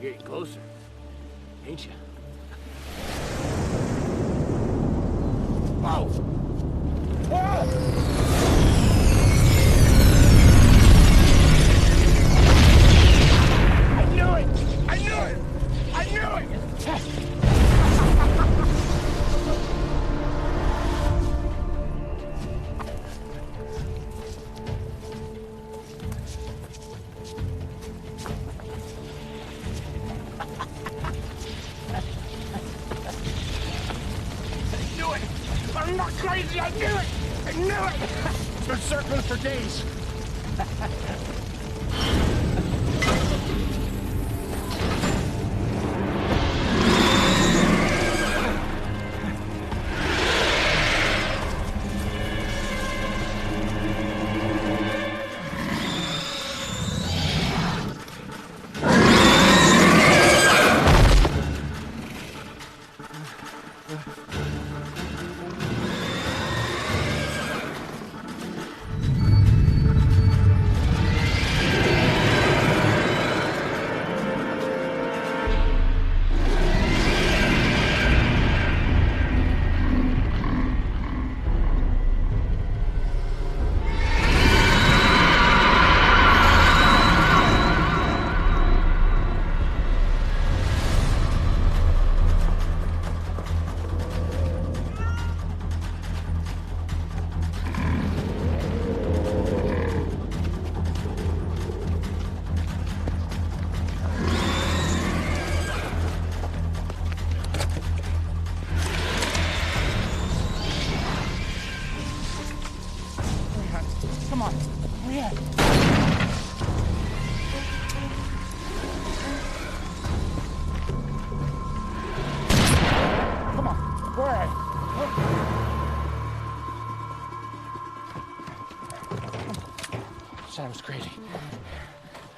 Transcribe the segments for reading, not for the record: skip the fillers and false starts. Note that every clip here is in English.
You're getting closer, ain't you? Whoa! Whoa! I knew it! I knew it! I knew it! I'm not crazy, I knew it! I knew it! It's been circling for days. Come on, hurry up. Come on, where? I said I was crazy.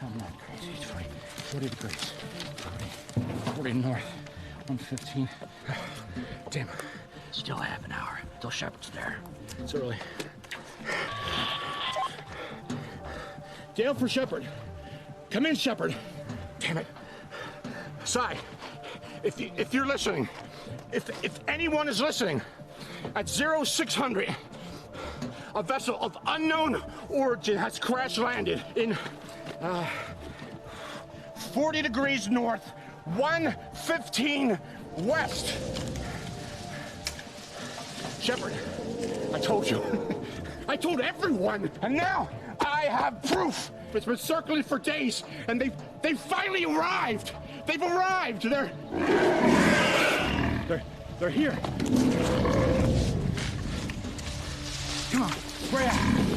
I'm not crazy. It's 40 degrees. 40 north, 115. Damn. Still half an hour till Shepard's there. It's early. Dale for Shepard. Come in, Shepard. Damn it. Sai, if you're listening, if anyone is listening, at 0600, a vessel of unknown origin has crash landed in 40 degrees north, 115 west. Shepard, I told you. I told everyone, and now I have proof. It's been circling for days, and they've finally arrived. They've arrived. They're here. Come on, where at?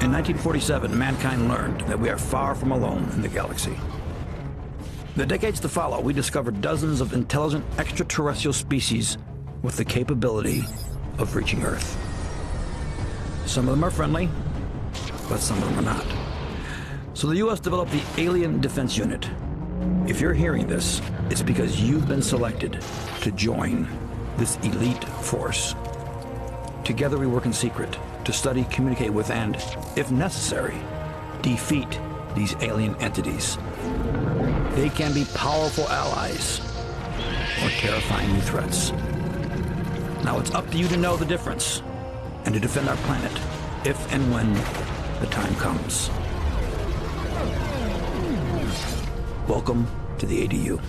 In 1947, mankind learned that we are far from alone in the galaxy. The decades to follow, we discovered dozens of intelligent extraterrestrial species with the capability of reaching Earth. Some of them are friendly, but some of them are not. So the U.S. developed the Alien Defense Unit. If you're hearing this, it's because you've been selected to join this elite force. Together we work in secret to study, communicate with, and, if necessary, defeat these alien entities. They can be powerful allies or terrifying new threats. Now it's up to you to know the difference and to defend our planet if and when the time comes. Welcome to the ADU.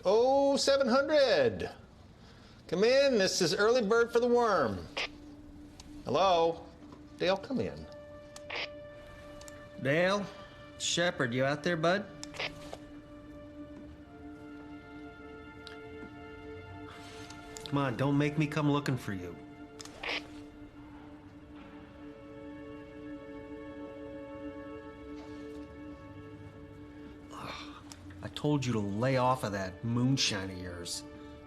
Oh, 700. Come in. This is early bird for the worm. Hello? Dale, come in. Dale? Shepard, you out there, bud? Come on, don't make me come looking for you. I told you to lay off of that moonshine of yours,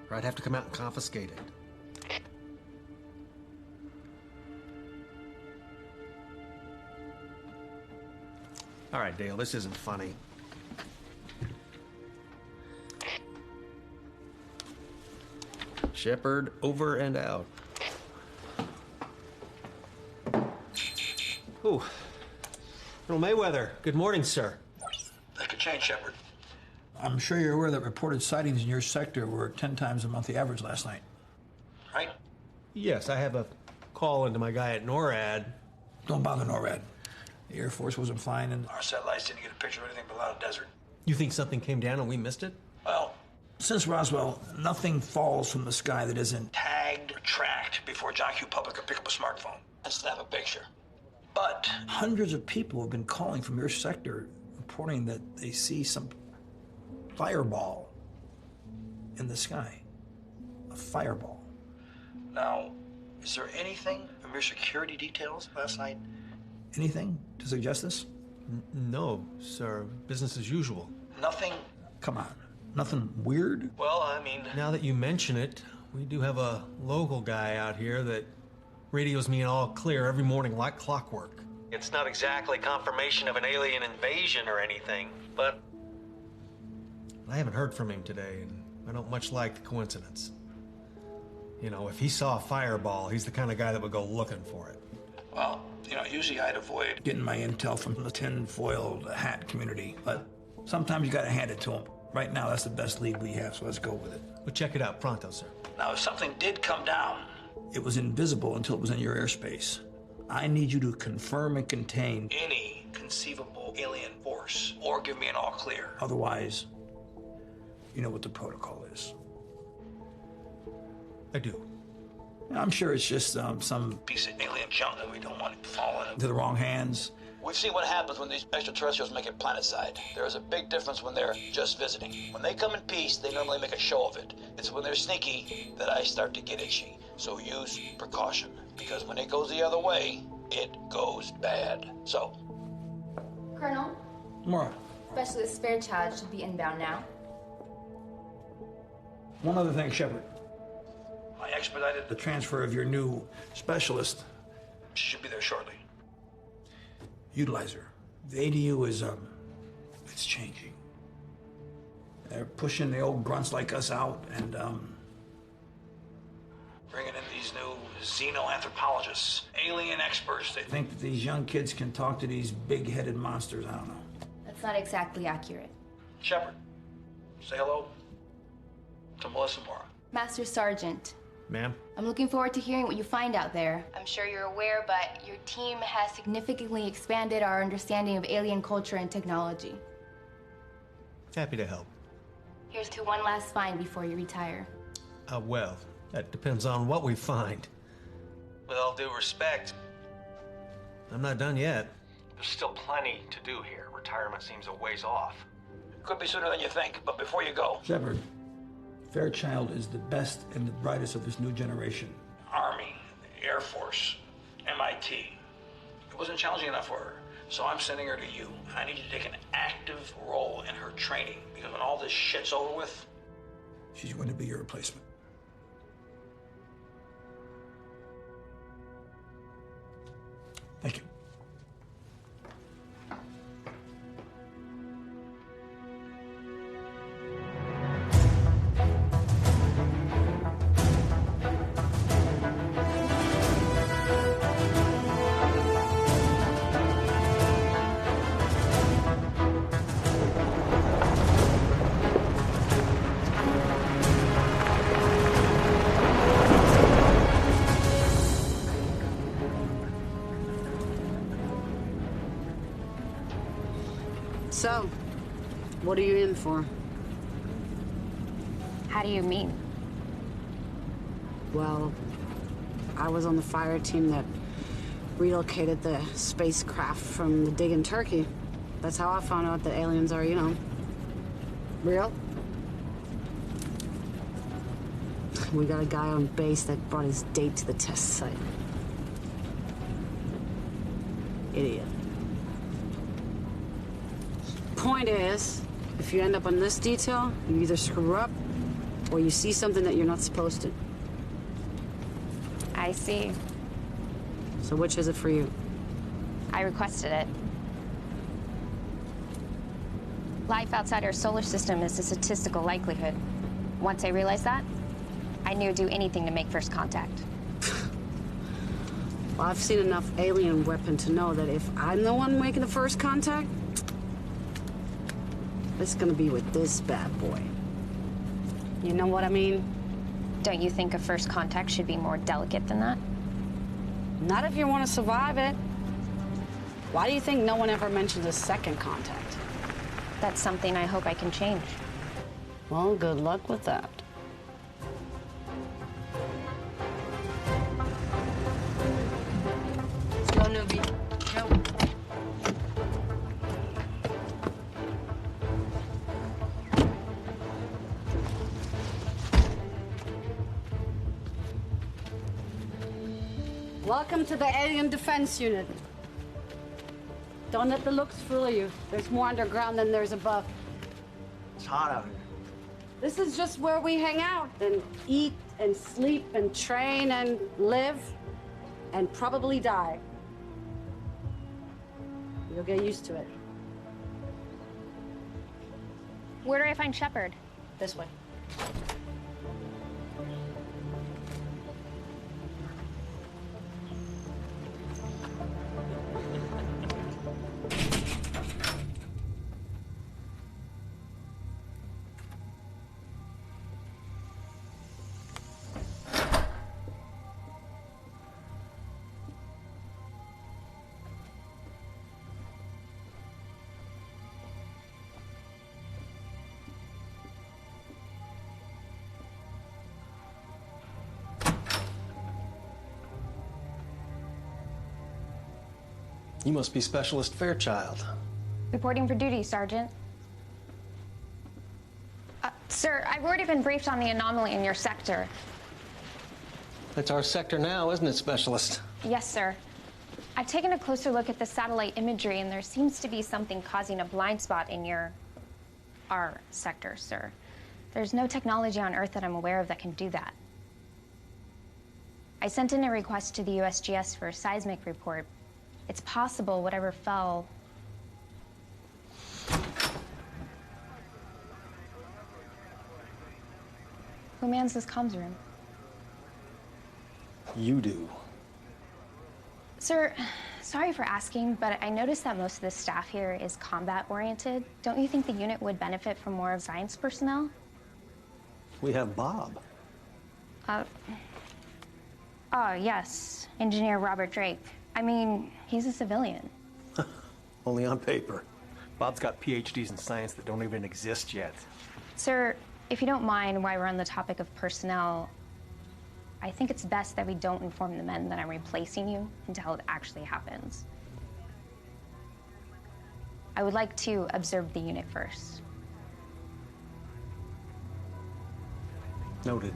or I'd have to come out and confiscate it. All right, Dale, this isn't funny. Shepard, over and out. Ooh. Colonel Mayweather, good morning, sir. That could change, Shepard. I'm sure you're aware that reported sightings in your sector were 10 times the monthly average last night, right? Yes, I have a call into my guy at NORAD. Don't bother NORAD. The Air Force wasn't flying, and our satellites didn't get a picture of anything but a lot of desert. You think something came down and we missed it? Well, since Roswell, nothing falls from the sky that isn't tagged or tracked before John Q. Public could pick up a smartphone and snap a picture. But hundreds of people have been calling from your sector reporting that they see some fireball in the sky. A fireball. Now, is there anything from your security details last night? Anything to suggest this? No, sir. Business as usual. Nothing? Come on. Nothing weird? Well, I mean, now that you mention it, we do have a local guy out here that radios me an all clear every morning like clockwork. It's not exactly confirmation of an alien invasion or anything, but I haven't heard from him today, and I don't much like the coincidence. You know, if he saw a fireball, he's the kind of guy that would go looking for it. Well, you know, usually I'd avoid getting my intel from the tin-foiled hat community, but sometimes you gotta hand it to them. Right now, that's the best lead we have, so let's go with it. Well, check it out pronto, sir. Now, if something did come down, it was invisible until it was in your airspace. I need you to confirm and contain any conceivable alien force, or give me an all clear. Otherwise, you know what the protocol is. I do. I'm sure it's just some piece of alien junk that we don't want it falling into the wrong hands. We've seen what happens when these extraterrestrials make it planetside. There is a big difference when they're just visiting. When they come in peace, they normally make a show of it. It's when they're sneaky that I start to get itchy. So use precaution, because when it goes the other way, it goes bad. So. Colonel, Mara, Specialist Fairchild should be inbound now. one other thing, Shepard. I expedited the transfer of your new specialist. She should be there shortly. Utilize her. The ADU is, it's changing. They're pushing the old grunts like us out and, bringing in these new xenoanthropologists, alien experts. They think that these young kids can talk to these big-headed monsters. I don't know. That's not exactly accurate. Shepard, say hello to Melissa Mora. Master Sergeant, Ma'am? I'm looking forward to hearing what you find out there. I'm sure you're aware, but your team has significantly expanded our understanding of alien culture and technology. Happy to help. Here's to one last find before you retire. Well, that depends on what we find. With all due respect, I'm not done yet. There's still plenty to do here. Retirement seems a ways off. Could be sooner than you think, but before you go. Shepard, Fairchild is the best and the brightest of this new generation. Army, Air Force, MIT. It wasn't challenging enough for her, so I'm sending her to you. I need you to take an active role in her training, because when all this shit's over with, she's going to be your replacement. Thank you. What are you in for? How do you mean? Well, I was on the fire team that relocated the spacecraft from the dig in Turkey. That's how I found out that aliens are, you know, real. We got a guy on base that brought his date to the test site. Idiot. Point is, if you end up on this detail, you either screw up or you see something that you're not supposed to. I see. So which is it for you? I requested it. Life outside our solar system is a statistical likelihood. Once I realized that, I knew I'd do anything to make first contact. Well, I've seen enough alien weapon to know that if I'm the one making the first contact, it's gonna be with this bad boy. You know what I mean? Don't you think a first contact should be more delicate than that? Not if you want to survive it. Why do you think no one ever mentions a second contact? That's something I hope I can change. Well, good luck with that. Let's go, newbie. Go. Welcome to the Alien Defense Unit. Don't let the looks fool you. There's more underground than there's above. It's hot out here. This is just where we hang out and eat and sleep and train and live and probably die. You'll get used to it. Where do I find Shepard? This way. You must be Specialist Fairchild. Reporting for duty, Sergeant. Sir, I've already been briefed on the anomaly in your sector. That's our sector now, isn't it, Specialist? Yes, sir. I've taken a closer look at the satellite imagery, and there seems to be something causing a blind spot in our sector, sir. There's no technology on Earth that I'm aware of that can do that. I sent in a request to the USGS for a seismic report. It's possible whatever fell... Who mans this comms room? You do. Sir, sorry for asking, but I noticed that most of the staff here is combat-oriented. Don't you think the unit would benefit from more of science personnel? We have Bob. Oh, yes. Engineer Robert Drake. I mean, he's a civilian. Only on paper. Bob's got PhDs in science that don't even exist yet. Sir, if you don't mind, while we're on the topic of personnel, I think it's best that we don't inform the men that I'm replacing you until it actually happens. I would like to observe the unit first. Noted.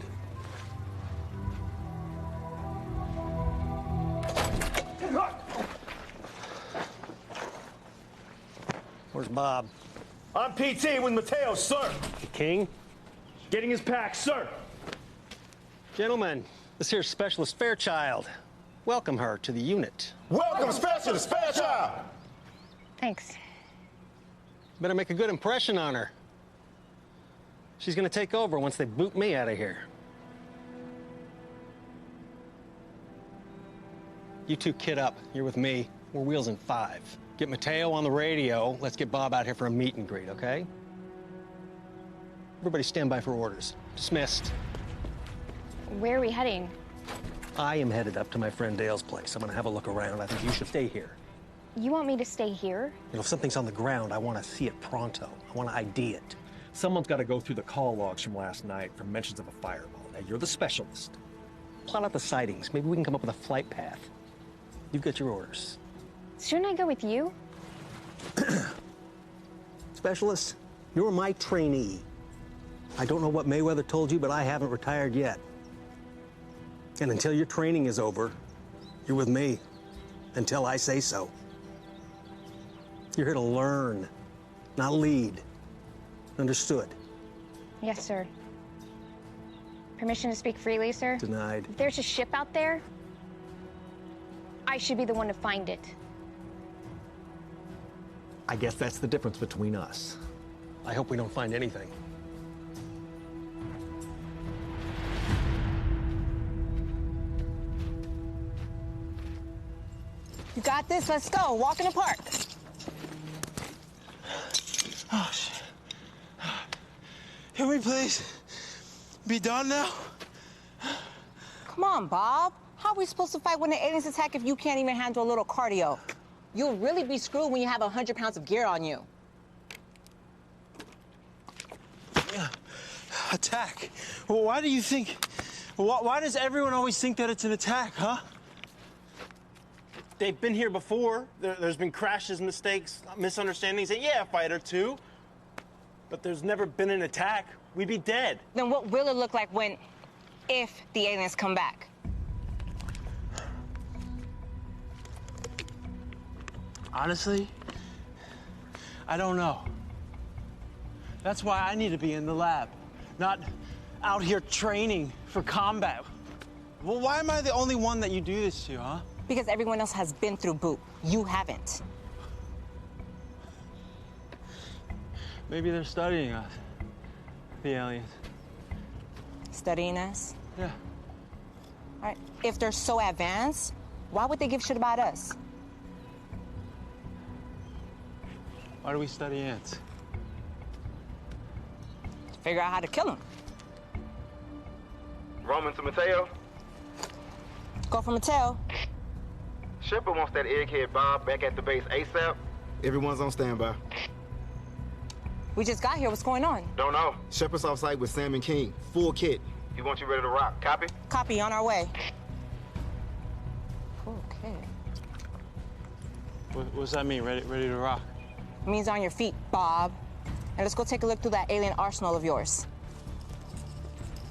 Where's Bob? I'm PT with Mateo, sir. The King? Getting his pack, sir. Gentlemen, this here's Specialist Fairchild. Welcome her to the unit. Welcome, Specialist Fairchild. Thanks. Better make a good impression on her. She's gonna take over once they boot me out of here. You two kid up. You're with me. We're wheels in 5. Get Mateo on the radio. Let's get Bob out here for a meet and greet, okay? Everybody stand by for orders. Dismissed. Where are we heading? I am headed up to my friend Dale's place. I'm gonna have a look around. I think you should stay here. You want me to stay here? You know, if something's on the ground, I want to see it pronto. I want to ID it. Someone's got to go through the call logs from last night for mentions of a fireball. Now, you're the specialist. Plot out the sightings. Maybe we can come up with a flight path. You've got your orders. Shouldn't I go with you? Specialist, you're my trainee. I don't know what Mayweather told you, but I haven't retired yet. And until your training is over, you're with me. Until I say so. You're here to learn, not lead. Understood? Yes, sir. Permission to speak freely, sir? Denied. If there's a ship out there, I should be the one to find it. I guess that's the difference between us. I hope we don't find anything. You got this? Let's go. Walk in the park. Oh, shit. Can we please be done now? Come on, Bob. How are we supposed to fight when the aliens attack if you can't even handle a little cardio? You'll really be screwed when you have 100 pounds of gear on you. Yeah. Attack? Well, why do you think... Why does everyone always think that it's an attack, huh? They've been here before. There's been crashes, mistakes, misunderstandings, and yeah, a fight or two. But there's never been an attack. We'd be dead. Then what will it look like if the aliens come back? Honestly, I don't know. That's why I need to be in the lab, not out here training for combat. Well, why am I the only one that you do this to, huh? Because everyone else has been through boot. You haven't. Maybe they're studying us, the aliens. Studying us? Yeah. All right. If they're so advanced, why would they give shit about us? Why do we study ants? Figure out how to kill them. Roman to Mateo. Go for Mateo. Shepard wants that egghead Bob back at the base ASAP. Everyone's on standby. We just got here. What's going on? Don't know. Shepard's off site with Sam and King. Full kit. He wants you ready to rock. Copy? Copy. On our way. Okay. What does that mean, ready to rock? It means on your feet, Bob. And let's go take a look through that alien arsenal of yours.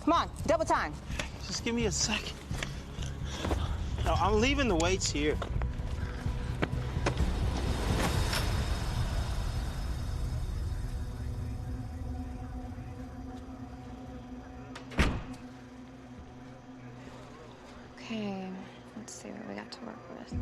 Come on, double time. Just give me a second. No, I'm leaving the weights here. Okay, let's see what we got to work with.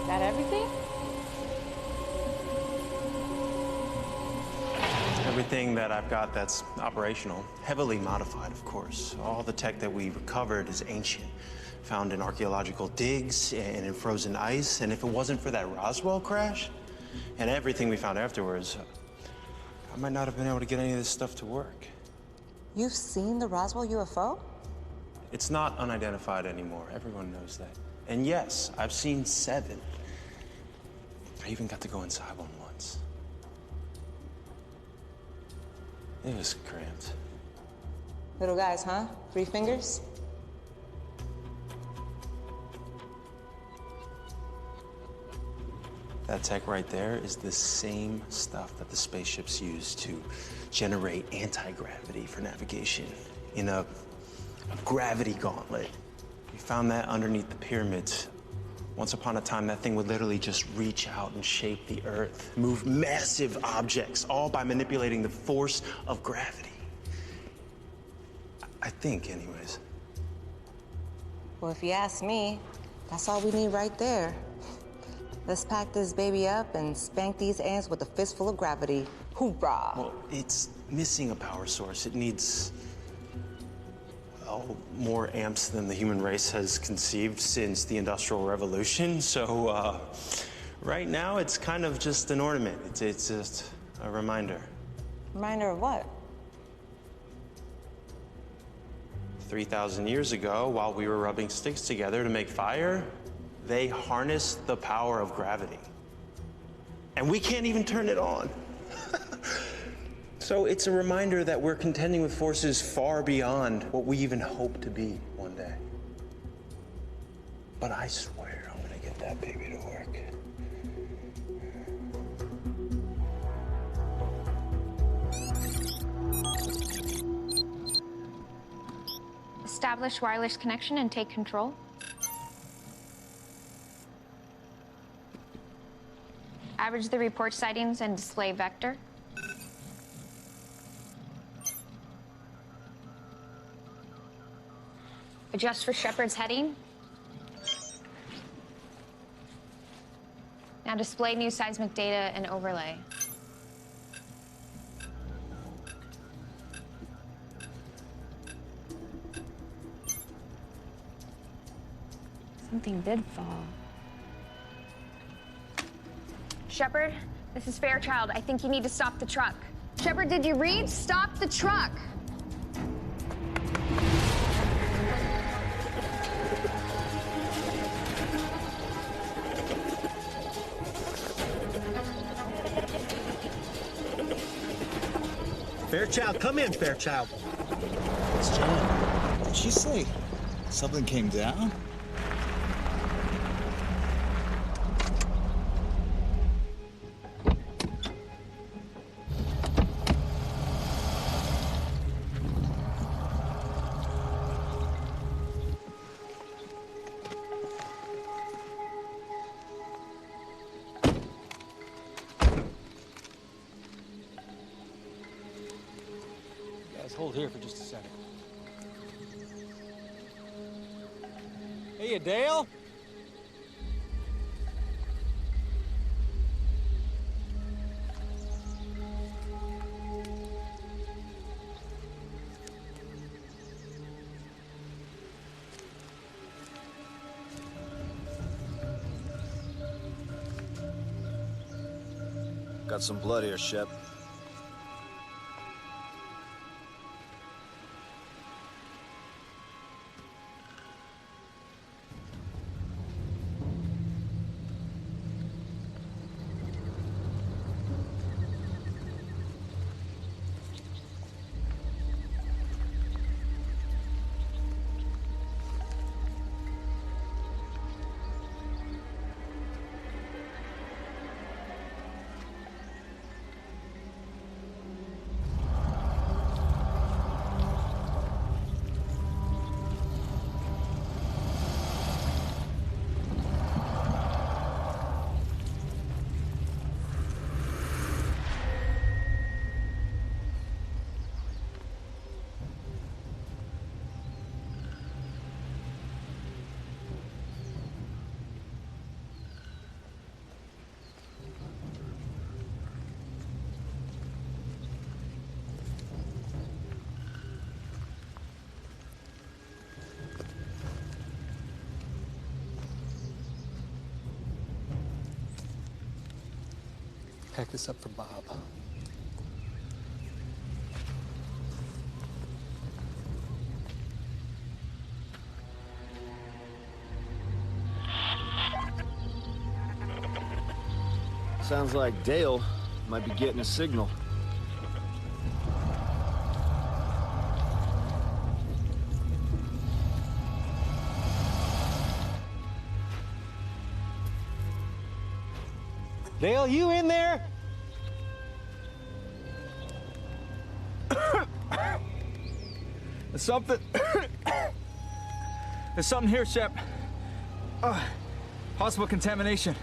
That everything? Everything that I've got that's operational, heavily modified, of course. All the tech that we recovered is ancient, found in archaeological digs and in frozen ice. And if it wasn't for that Roswell crash and everything we found afterwards, I might not have been able to get any of this stuff to work. You've seen the Roswell UFO? It's not unidentified anymore. Everyone knows that. And yes, I've seen 7. I even got to go inside one once. It was cramped. Little guys, huh? 3 fingers? That tech right there is the same stuff that the spaceships use to generate anti-gravity for navigation in a gravity gauntlet. We found that underneath the pyramids. Once upon a time, that thing would literally just reach out and shape the Earth, move massive objects, all by manipulating the force of gravity. I think, anyways. Well, if you ask me, that's all we need right there. Let's pack this baby up and spank these ants with a fistful of gravity. Hoorah! Well, it's missing a power source. It needs, well, more amps than the human race has conceived since the Industrial Revolution. So, right now, it's kind of just an ornament. It's just a reminder. Reminder of what? 3,000 years ago, while we were rubbing sticks together to make fire, they harnessed the power of gravity. And we can't even turn it on. So it's a reminder that we're contending with forces far beyond what we even hope to be one day. But I swear I'm gonna get that baby to work. Establish wireless connection and take control. Average the report sightings and display vector. Adjust for Shepard's heading. Now display new seismic data and overlay. Something did fall. Shepard, this is Fairchild. I think you need to stop the truck. Shepard, did you read? Stop the truck! Fairchild, come in, Fairchild. It's John. Did she say something came down? Hold here for just a second. Hey, Dale? Got some blood here, Shep. Pack this up for Bob. Sounds like Dale might be getting a signal. Dale, you in there? There's something. There's something here, Shep. Possible contamination.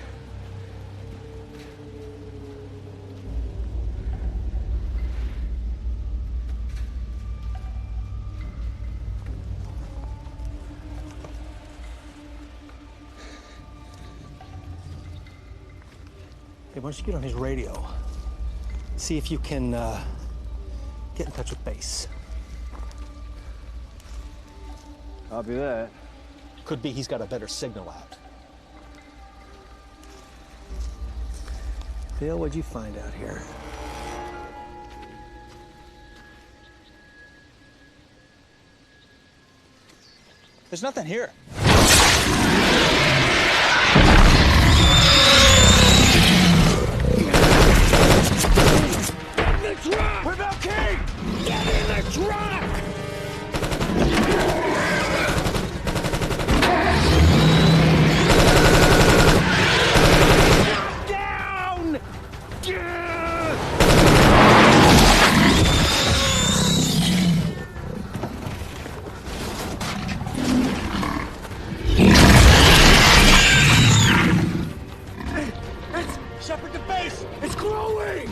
Hey, why don't you get on his radio? See if you can get in touch with base. I'll be that. Could be he's got a better signal out. Dale, what'd you find out here? There's nothing here. The truck! We're about King! Get in the truck! Down! It's Shepard to base! It's growing!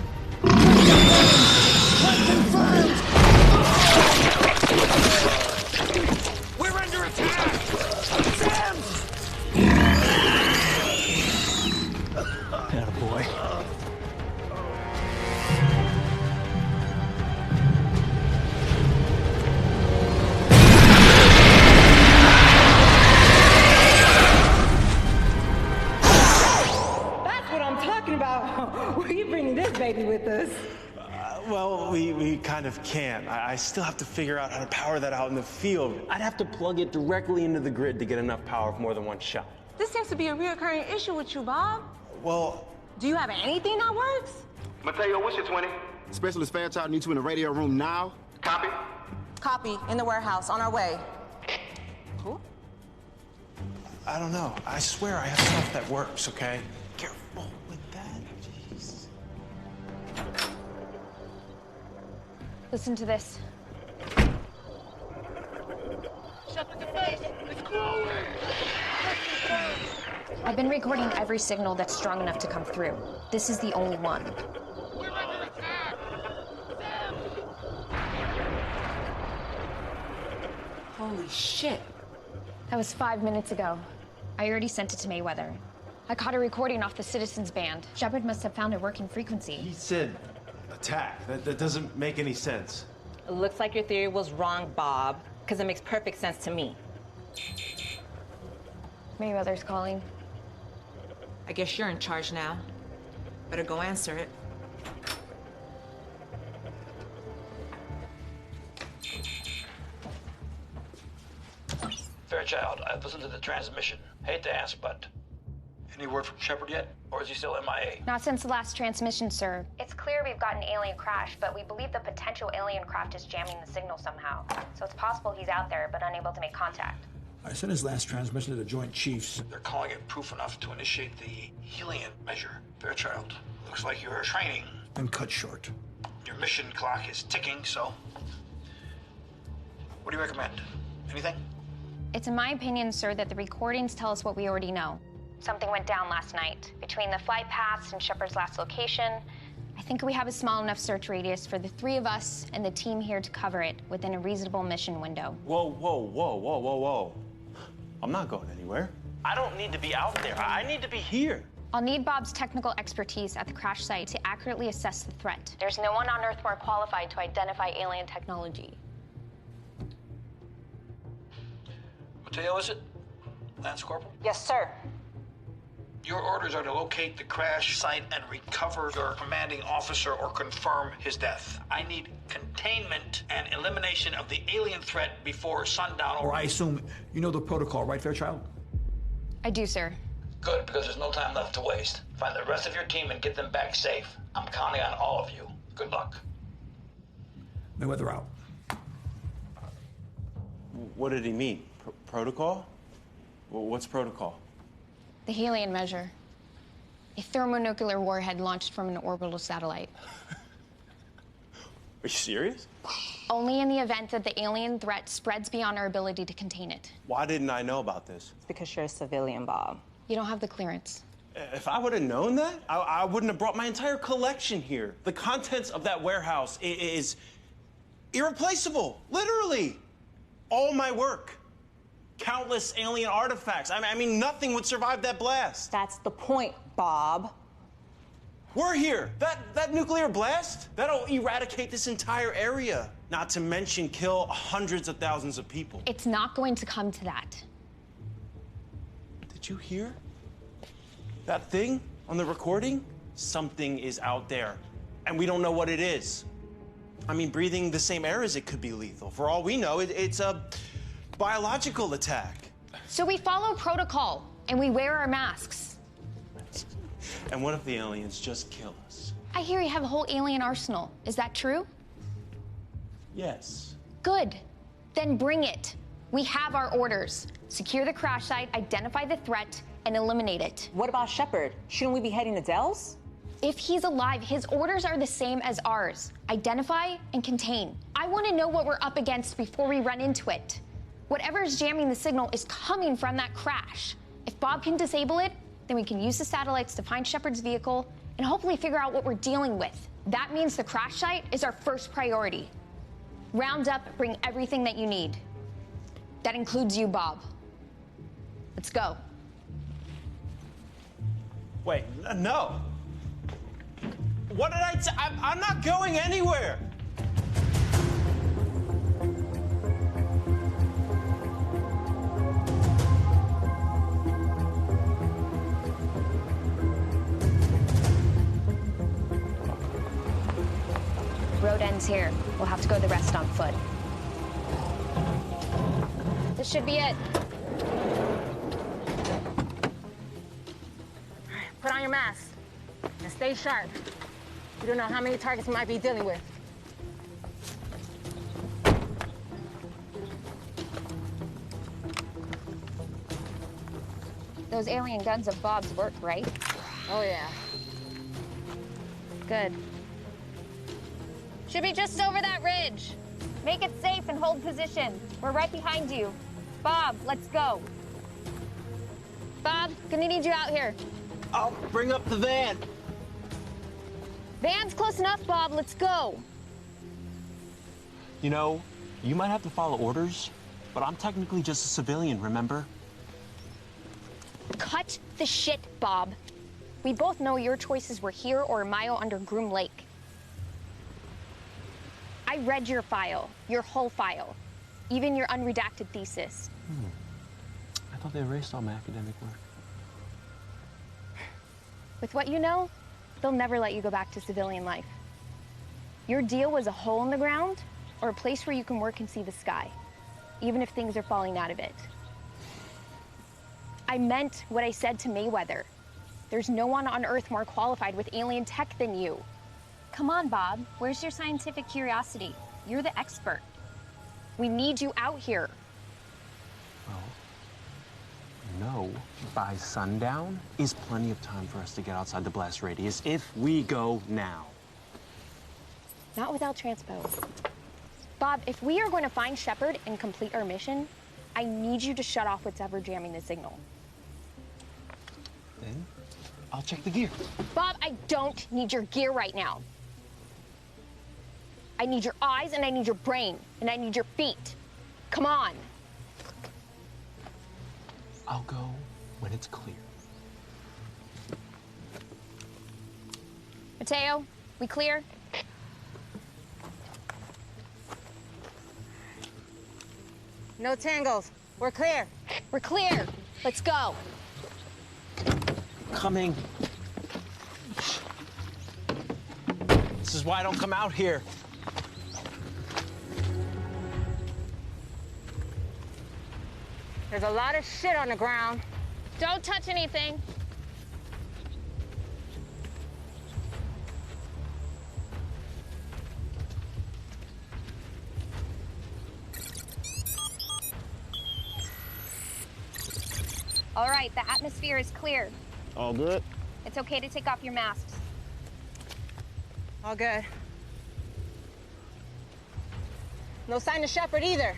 Confirmed! We're under attack! Sam! Attaboy. That's what I'm talking about. We're bringing this baby with us. Well, we kind of can't. I still have to figure out how to power that out in the field. I'd have to plug it directly into the grid to get enough power for more than one shot. This seems to be a reoccurring issue with you, Bob. Well, Do you have anything that works? Mateo, what's your 20? Specialist Fairchild needs you in the radio room now. Copy. Copy. In the warehouse. On our way. Who? I don't know. I swear I have stuff that works, okay? Careful with that. Jeez. Listen to this. Shepard to base! It's growing! I've been recording every signal that's strong enough to come through. This is the only one. We're under attack! Sam! Holy shit. That was 5 minutes ago. I already sent it to Mayweather. I caught a recording off the Citizens Band. Shepard must have found a working frequency. He said attack. That doesn't make any sense. It looks like your theory was wrong, Bob, because it makes perfect sense to me. Mayweather's calling. I guess you're in charge now. Better go answer it. Fairchild, I've listened to the transmission. Hate to ask, but any word from Shepard yet? Or is he still MIA? Not since the last transmission, sir. It's clear we've got an alien crash, but we believe the potential alien craft is jamming the signal somehow. So it's possible he's out there, but unable to make contact. I sent his last transmission to the Joint Chiefs. They're calling it proof enough to initiate the helium measure. Fairchild, looks like you're training. Been cut short. Your mission clock is ticking, so what do you recommend? Anything? It's in my opinion, sir, that the recordings tell us what we already know. Something went down last night. Between the flight paths and Shepard's last location, I think we have a small enough search radius for the three of us and the team here to cover it within a reasonable mission window. Whoa. I'm not going anywhere. I don't need to be out there. I need to be here. I'll need Bob's technical expertise at the crash site to accurately assess the threat. There's no one on Earth more qualified to identify alien technology. Mateo, is it? Lance Corporal? Yes, sir. Your orders are to locate the crash site and recover your commanding officer or confirm his death. I need containment and elimination of the alien threat before sundown. Or I assume you know the protocol, right, Fairchild? I do, sir. Good, because there's no time left to waste. Find the rest of your team and get them back safe. I'm counting on all of you. Good luck. Mayweather out. What did he mean? Protocol? Well, what's protocol? The Helion measure. A thermonuclear warhead launched from an orbital satellite. Are you serious? Only in the event that the alien threat spreads beyond our ability to contain it. Why didn't I know about this? It's because you're a civilian, Bob. You don't have the clearance. If I would have known that, I wouldn't have brought my entire collection here. The contents of that warehouse is irreplaceable, literally. All my work. Countless alien artifacts. I mean, nothing would survive that blast. That's the point, Bob. We're here. That nuclear blast, that'll eradicate this entire area. Not to mention kill hundreds of thousands of people. It's not going to come to that. Did you hear that thing on the recording? Something is out there, and we don't know what it is. I mean, breathing the same air as it could be lethal. For all we know, it's a biological attack. So we follow protocol, and we wear our masks. And what if the aliens just kill us? I hear you have a whole alien arsenal. Is that true? Yes. Good. Then bring it. We have our orders. Secure the crash site, identify the threat, and eliminate it. What about Shepard? Shouldn't we be heading to Dell's? If he's alive, his orders are the same as ours. Identify and contain. I want to know what we're up against before we run into it. Whatever's jamming the signal is coming from that crash. If Bob can disable it, then we can use the satellites to find Shepard's vehicle and hopefully figure out what we're dealing with. That means the crash site is our first priority. Round up, bring everything that you need. That includes you, Bob. Let's go. Wait, no. What did I say? I'm not going anywhere. Road ends here. We'll have to go the rest on foot. This should be it. Put on your mask and stay sharp. You don't know how many targets we might be dealing with. Those alien guns of Bob's work, right? Oh, yeah. Good. Should be just over that ridge. Make it safe and hold position. We're right behind you. Bob, let's go. Bob, gonna need you out here. I'll bring up the van. Van's close enough, Bob. Let's go. You know, you might have to follow orders, but I'm technically just a civilian, remember? Cut the shit, Bob. We both know your choices were here or a mile under Groom Lake. I read your file, your whole file, even your unredacted thesis. I thought they erased all my academic work. With what you know, they'll never let you go back to civilian life. Your deal was a hole in the ground or a place where you can work and see the sky, even if things are falling out of it. I meant what I said to Mayweather. There's no one on Earth more qualified with alien tech than you. Come on, Bob. Where's your scientific curiosity? You're the expert. We need you out here. Well, no, by sundown is plenty of time for us to get outside the blast radius if we go now. Not without transpo. Bob, if we are going to find Shepard and complete our mission, I need you to shut off whatever jamming the signal. Then I'll check the gear. Bob, I don't need your gear right now. I need your eyes, and I need your brain, and I need your feet. Come on. I'll go when it's clear. Mateo, we clear? No tangles. We're clear. We're clear. Let's go. Coming. This is why I don't come out here. There's a lot of shit on the ground. Don't touch anything. All right, the atmosphere is clear. All good? It's okay to take off your masks. All good. No sign of Shepard either.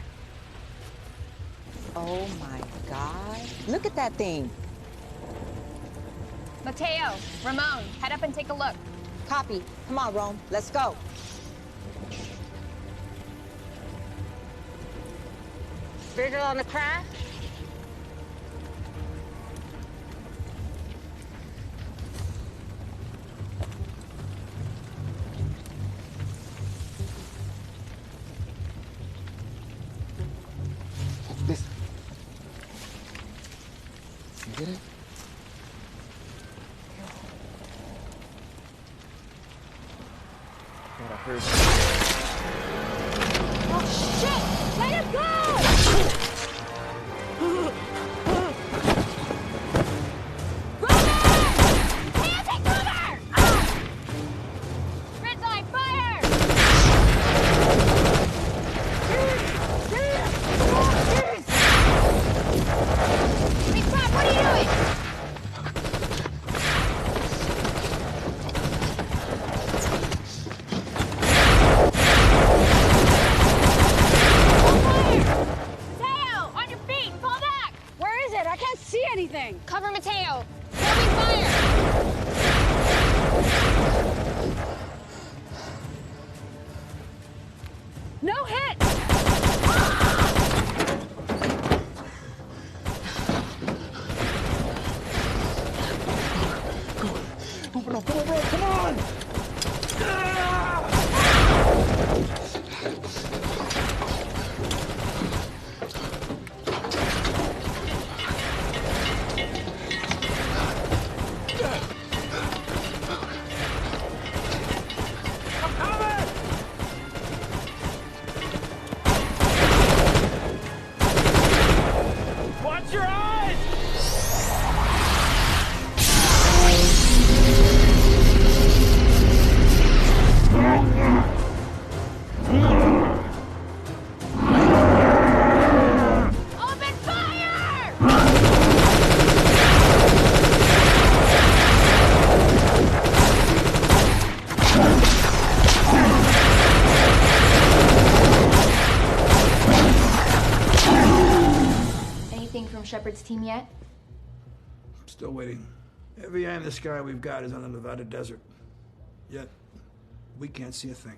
Oh my God. Look at that thing. Mateo, Ramon, head up and take a look. Copy. Come on, Rome. Let's go. Visual on the crash. Get it? Thought I heard something. Oh, shit! Let him go! Cover Mateo. Throwing fire. No hit. Open up, come on, bro, come on! Shepard's team yet? Still waiting. Every eye in the sky we've got is on the Nevada desert. Yet, we can't see a thing.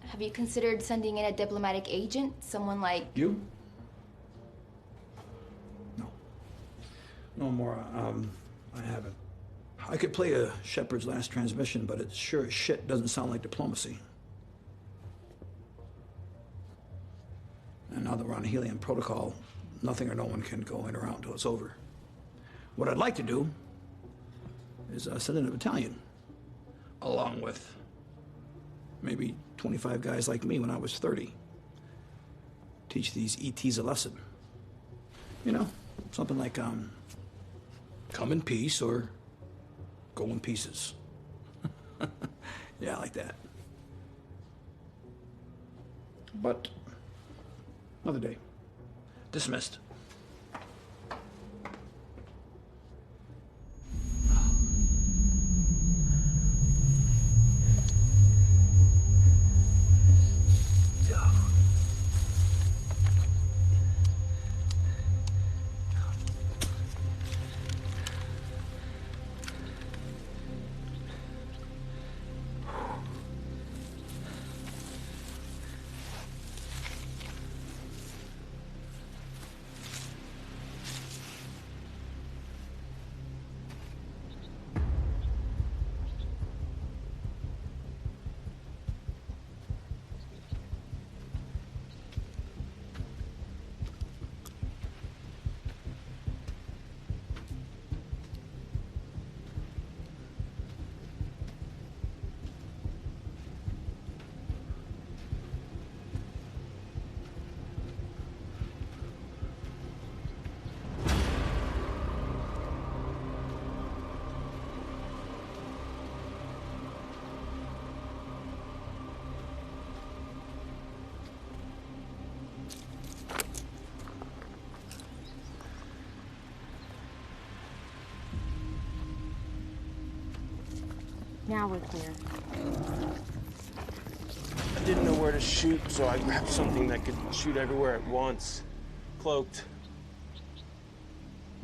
Have you considered sending in a diplomatic agent? Someone like... You? No more. I haven't. I could play a Shepard's last transmission, but it sure as shit doesn't sound like diplomacy. And now that we're on helium protocol, nothing or no one can go in or out until it's over. What I'd like to do is send in a battalion, along with maybe 25 guys like me when I was 30. Teach these ETs a lesson. You know, something like, come in peace or go in pieces. Yeah, like that. But another day. Dismissed. Now we're clear. I didn't know where to shoot, so I grabbed something that could shoot everywhere at once. Cloaked.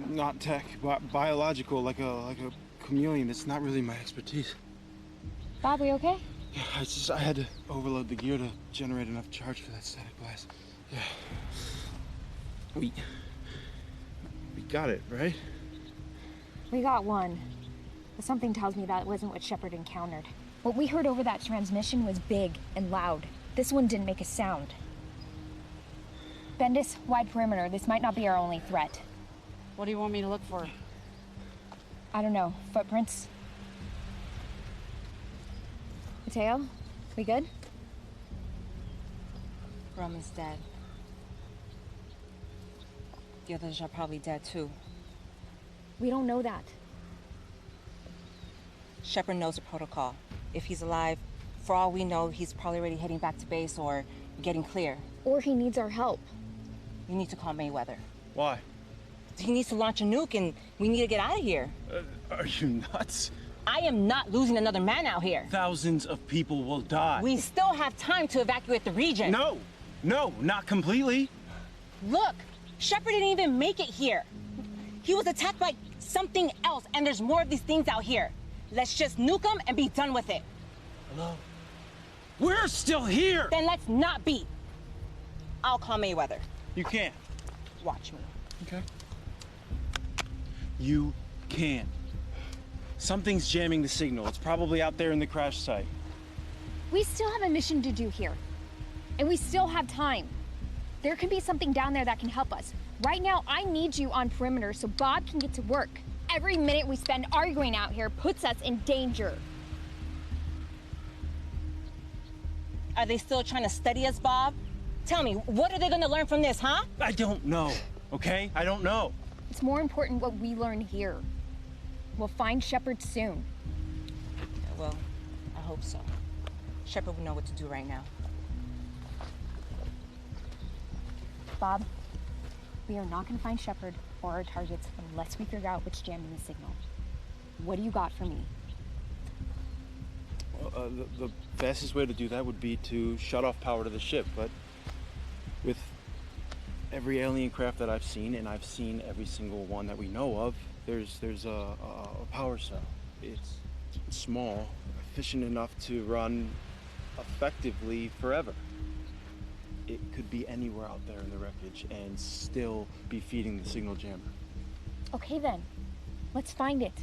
Not tech, biological, like a chameleon. It's not really my expertise. Bob, we okay? Yeah, I had to overload the gear to generate enough charge for that static blast. Yeah. We got it, right? We got one. But something tells me that wasn't what Shepard encountered. What we heard over that transmission was big and loud. This one didn't make a sound. Bendis, wide perimeter. This might not be our only threat. What do you want me to look for? I don't know. Footprints? Mateo? We good? Roman's dead. The others are probably dead too. We don't know that. Shepard knows the protocol. If he's alive, for all we know, he's probably already heading back to base or getting clear. Or he needs our help. You need to call Mayweather. Why? He needs to launch a nuke and we need to get out of here. Are you nuts? I am not losing another man out here. Thousands of people will die. We still have time to evacuate the region. No, not completely. Look, Shepard didn't even make it here. He was attacked by something else, and there's more of these things out here. Let's just nuke them and be done with it. Hello? We're still here! Then let's not be. I'll call Mayweather. You can't. Watch me. Okay. You can't. Something's jamming the signal. It's probably out there in the crash site. We still have a mission to do here. And we still have time. There could be something down there that can help us. Right now, I need you on perimeter so Bob can get to work. Every minute we spend arguing out here puts us in danger. Are they still trying to study us, Bob? Tell me, what are they gonna learn from this, huh? I don't know, okay? I don't know. It's more important what we learn here. We'll find Shepard soon. Yeah, well, I hope so. Shepard will know what to do right now. Bob, we are not gonna find Shepard or our targets unless we figure out what's jamming the signal. What do you got for me? Well, the fastest way to do that would be to shut off power to the ship, but with every alien craft that I've seen, and I've seen every single one that we know of, there's a power cell. It's small, efficient enough to run effectively forever. It could be anywhere out there in the wreckage and still be feeding the signal jammer. Okay then, let's find it.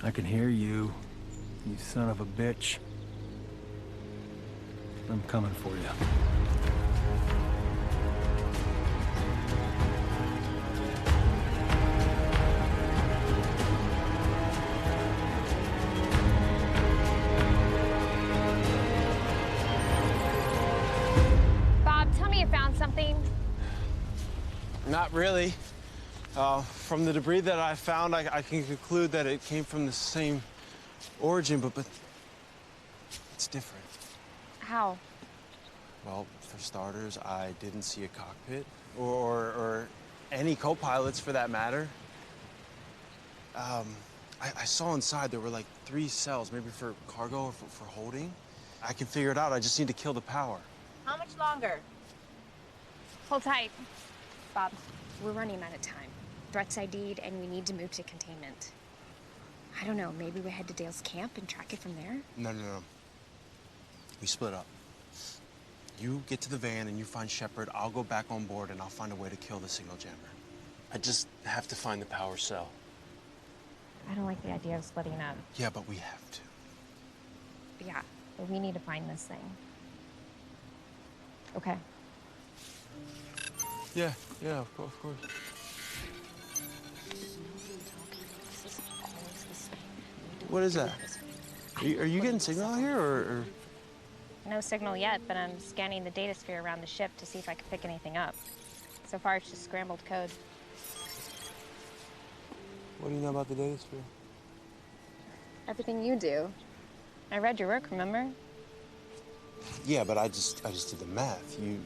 I can hear you, you son of a bitch. I'm coming for you. Bob, tell me you found something. Not really. From the debris that I found, I can conclude that it came from the same origin, but it's different. How? Well, for starters, I didn't see a cockpit or any co-pilots for that matter. I saw inside there were like 3 cells, maybe for cargo or for holding. I can figure it out. I just need to kill the power. How much longer? Hold tight, Bob. We're running out of time. Threats ID'd, and we need to move to containment. I don't know, maybe we head to Dale's camp and track it from there? No. We split up. You get to the van and you find Shepard. I'll go back on board and I'll find a way to kill the signal jammer. I just have to find the power cell. I don't like the idea of splitting up. Yeah, but we have to. Yeah, but we need to find this thing. Okay. Yeah, of course. What is that? Are you getting signal out here, or? No signal yet, but I'm scanning the data sphere around the ship to see if I can pick anything up. So far, it's just scrambled code. What do you know about the data sphere? Everything you do. I read your work, remember? Yeah, but I just did the math. You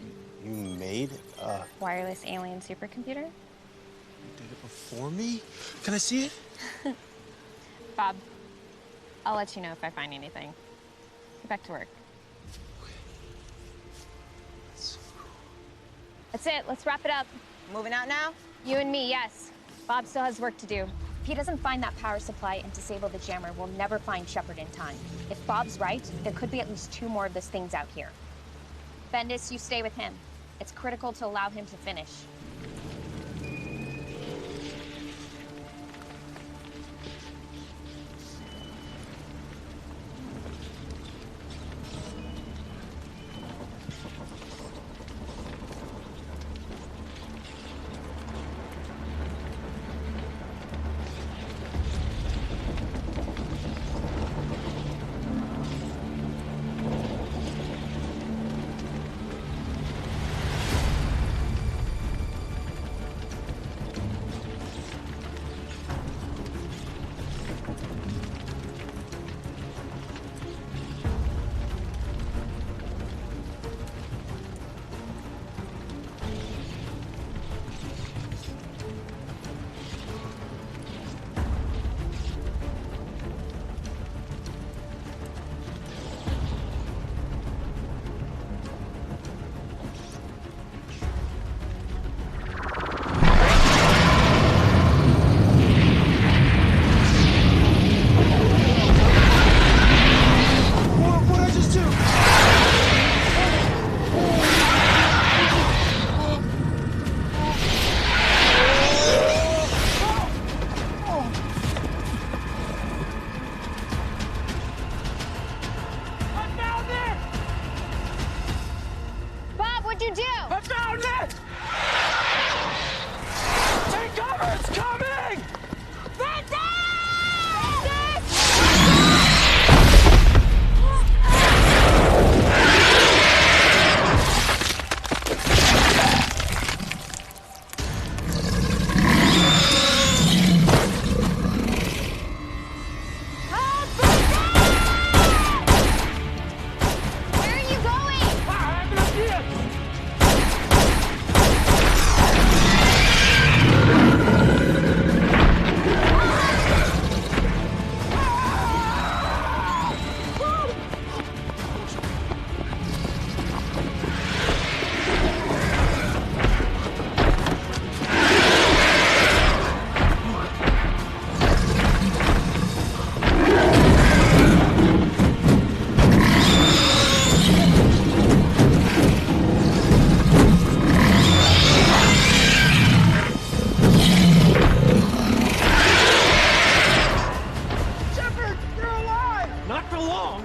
made a Wireless alien supercomputer? You did it before me? Can I see it? Bob, I'll let you know if I find anything. Get back to work. That's it. Let's wrap it up. Moving out now? You and me, yes. Bob still has work to do. If he doesn't find that power supply and disable the jammer, we'll never find Shepard in time. If Bob's right, there could be at least 2 more of those things out here. Bendis, you stay with him. It's critical to allow him to finish.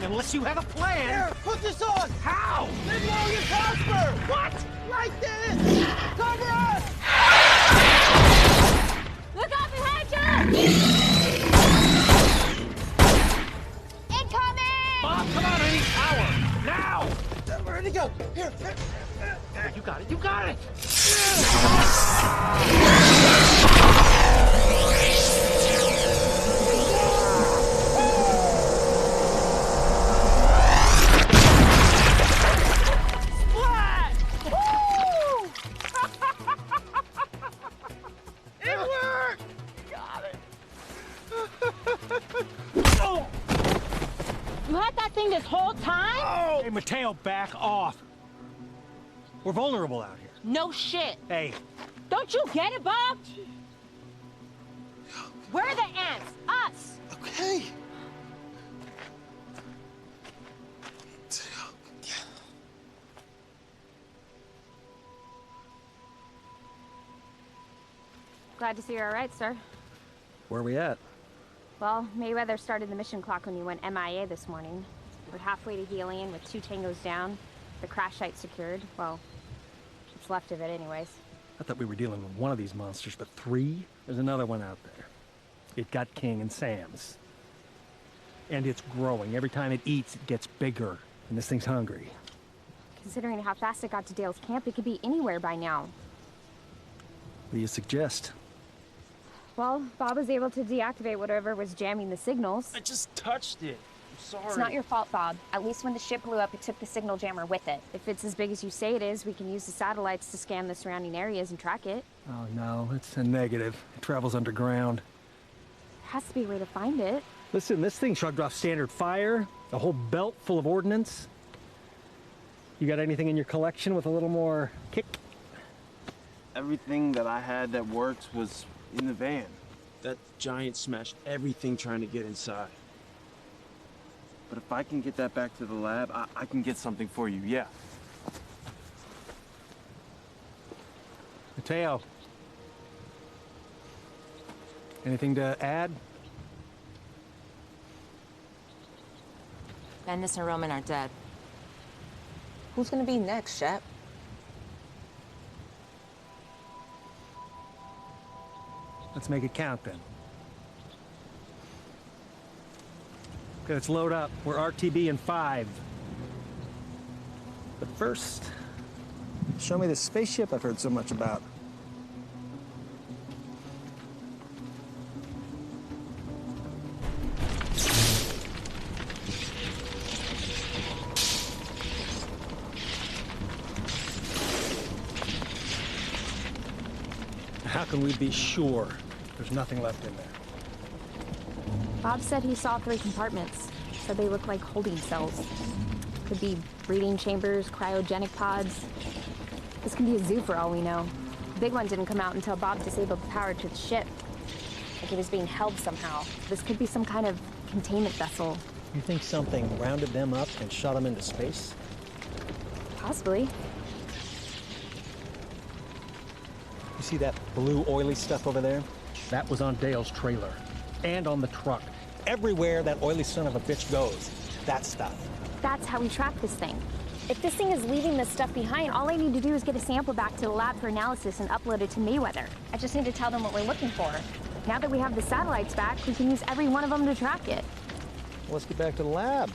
Unless you have a plan. Here, put this on. How? Live long and prosper. What? Like this. Cover us. Look out behind you! Incoming! Bob, come on, I need power. Now! Where'd he go? Here. You got it, you got it! It worked! Got it. Oh! You had that thing this whole time? Oh! Hey, Mateo, back off. We're vulnerable out here. No shit. Hey, Don't you get it, Bob? We're the ants. Us. Okay. Glad to see you're all right, sir. Where are we at? Well, Mayweather started the mission clock when you went MIA this morning. We're halfway to Helion with 2 tangos down. The crash site secured. Well, what's left of it anyways. I thought we were dealing with one of these monsters, but 3? There's another one out there. It got King and Sam's. And it's growing. Every time it eats, it gets bigger. And this thing's hungry. Considering how fast it got to Dale's camp, it could be anywhere by now. What do you suggest? Well, Bob was able to deactivate whatever was jamming the signals. I just touched it. I'm sorry. It's not your fault, Bob. At least when the ship blew up, it took the signal jammer with it. If it's as big as you say it is, we can use the satellites to scan the surrounding areas and track it. Oh, no, it's a negative. It travels underground. There has to be a way to find it. Listen, this thing shrugged off standard fire, a whole belt full of ordnance. You got anything in your collection with a little more kick? Everything that I had that worked was in the van. That giant smashed everything trying to get inside. But if I can get that back to the lab, I can get something for you, yeah. Mateo. Anything to add? Bendis and Roman are dead. Who's gonna be next, Shep? Let's make it count then. Okay, let's load up. We're RTB in 5. But first, show me this spaceship I've heard so much about. How can we be sure there's nothing left in there? Bob said he saw 3 compartments. Said they look like holding cells. Could be breeding chambers, cryogenic pods. This could be a zoo for all we know. The big one didn't come out until Bob disabled the power to the ship. Like it was being held somehow. This could be some kind of containment vessel. You think something rounded them up and shot them into space? Possibly. You see that blue oily stuff over there? That was on Dale's trailer. And on the truck. Everywhere that oily son of a bitch goes, that stuff. That's how we track this thing. If this thing is leaving this stuff behind, all I need to do is get a sample back to the lab for analysis and upload it to Mayweather. I just need to tell them what we're looking for. Now that we have the satellites back, we can use every one of them to track it. Let's get back to the lab.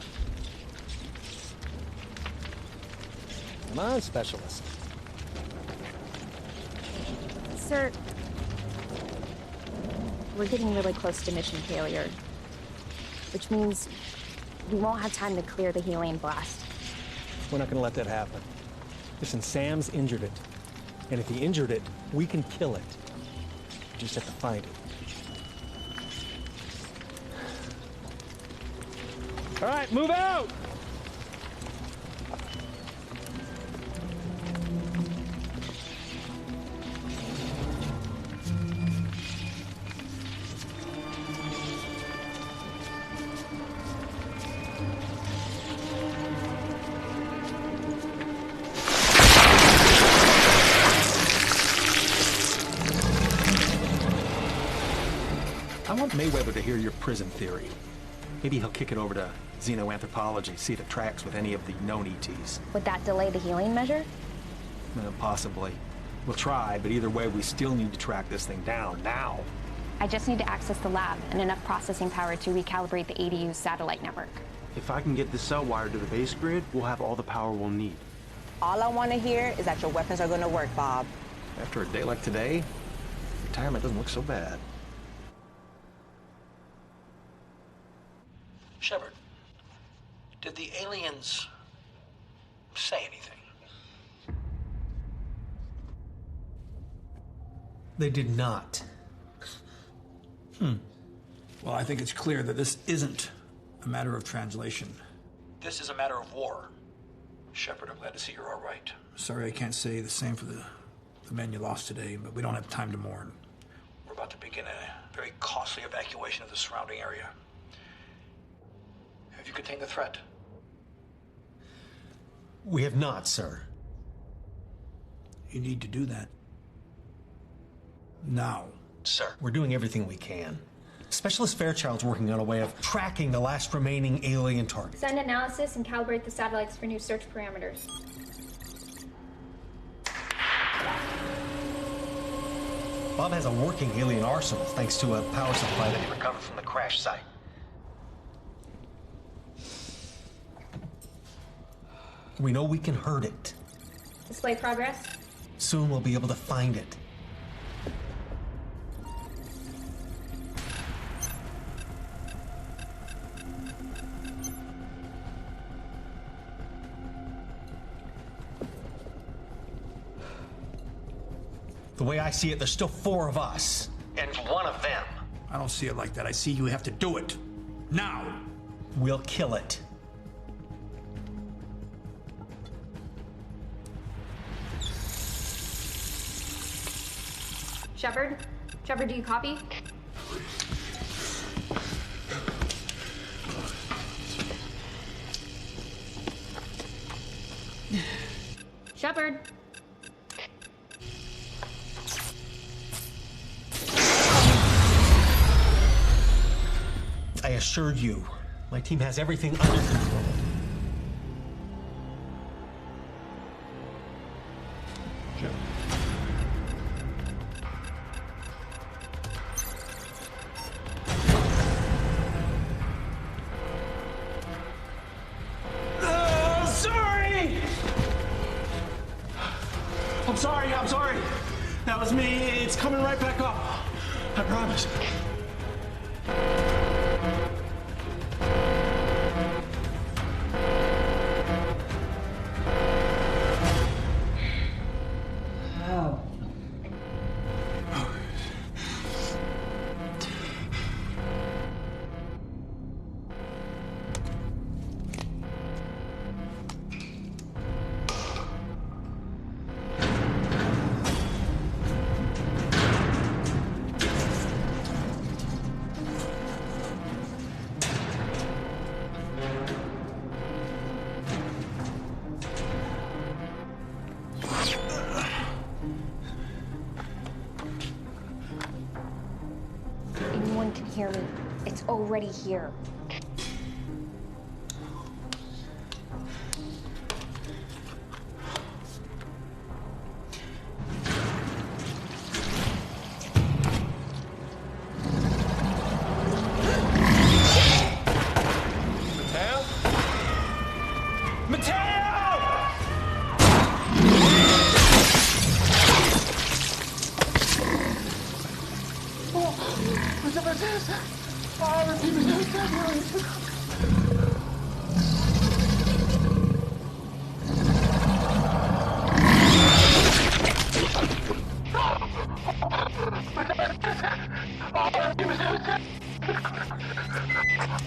Come on, specialist. Sir, we're getting really close to mission failure, which means we won't have time to clear the Helion blast. We're not going to let that happen. Listen, Sam's injured it. And if he injured it, we can kill it. We just have to find it. All right, move out! I want Mayweather to hear your prison theory. Maybe he'll kick it over to xenoanthropology, see if it tracks with any of the known ETs. Would that delay the healing measure? Possibly. We'll try, but either way, we still need to track this thing down, now. I just need to access the lab and enough processing power to recalibrate the ADU's satellite network. If I can get the cell wired to the base grid, we'll have all the power we'll need. All I want to hear is that your weapons are going to work, Bob. After a day like today, retirement doesn't look so bad. Shepard, did the aliens say anything? They did not. Well, I think it's clear that this isn't a matter of translation. This is a matter of war. Shepard, I'm glad to see you're all right. Sorry I can't say the same for the the men you lost today, but we don't have time to mourn. We're about to begin a very costly evacuation of the surrounding area. Have you contained the threat? We have not, sir. You need to do that. Now. Sir. We're doing everything we can. Specialist Fairchild's working on a way of tracking the last remaining alien target. Send analysis and calibrate the satellites for new search parameters. Bob has a working alien arsenal thanks to a power supply that he recovered from the crash site. We know we can hurt it. Display progress. Soon we'll be able to find it. The way I see it, there's still 4 of us. And 1 of them. I don't see it like that. I see you have to do it. Now. We'll kill it. Shepard? Shepard, do you copy? Shepard? I assured you, my team has everything under control. I'm sorry. That was me. It's coming right back up. I promise. Anyone can hear me. It's already here.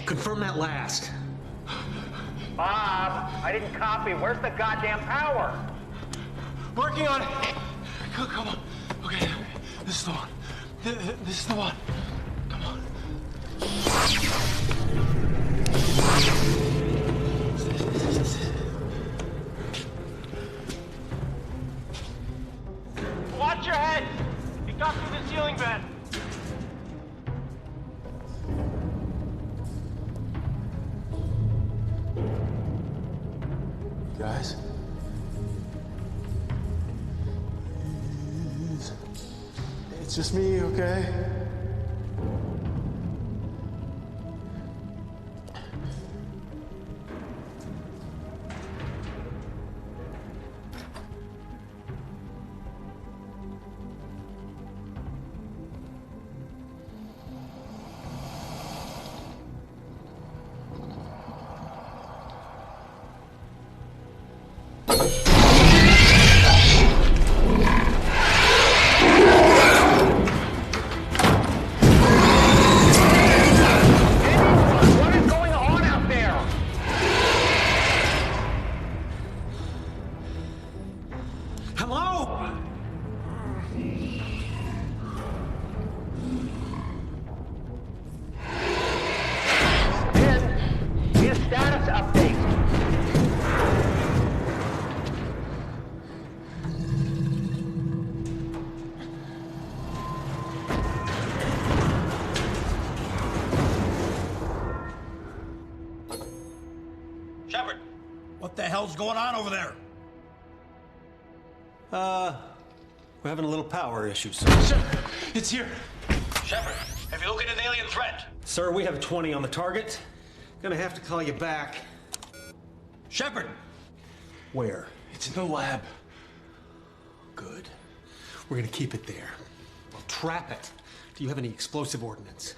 Confirm that last. Bob, I didn't copy. Where's the goddamn power? Working on it. Come on. Okay, this is the one. This is the one. Come on. Watch your head. He got through the ceiling vent. Guys? It's just me, okay? hell's going on over there? We're having a little power issues. It's here. Shepard, have you located the alien threat? Sir, we have 20 on the target. Gonna have to call you back. Shepard! Where? It's in the lab. Good. We're gonna keep it there. We'll trap it. Do you have any explosive ordnance?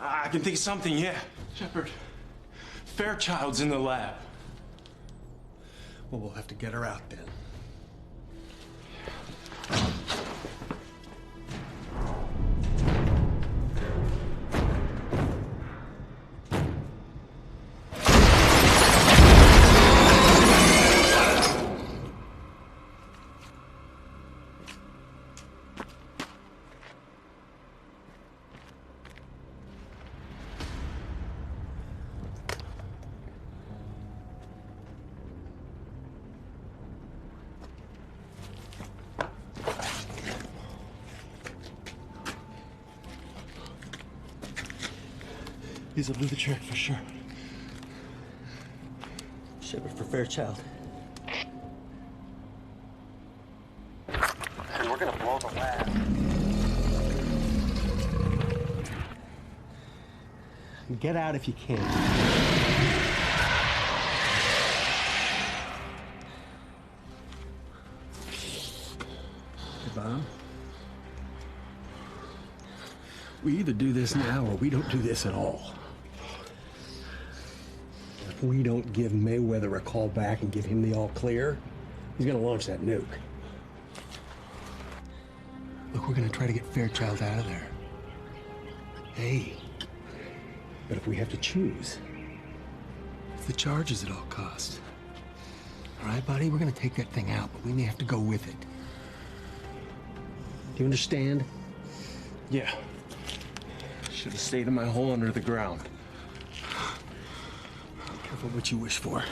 I can think of something, yeah. Shepard, Fairchild's in the lab. Well, we'll have to get her out then. These will do the trick for sure. Shepard for Fairchild. And we're gonna blow the lab. Get out if you can. Hey, Bob. We either do this now or we don't do this at all. If we don't give Mayweather a call back and give him the all clear, he's gonna launch that nuke. Look, we're gonna try to get Fairchild out of there. Hey, but if we have to choose, it's the charges at all costs. All right, buddy, we're gonna take that thing out, but we may have to go with it. Do you understand? Yeah. Should have stayed in my hole under the ground. Careful what you wish for.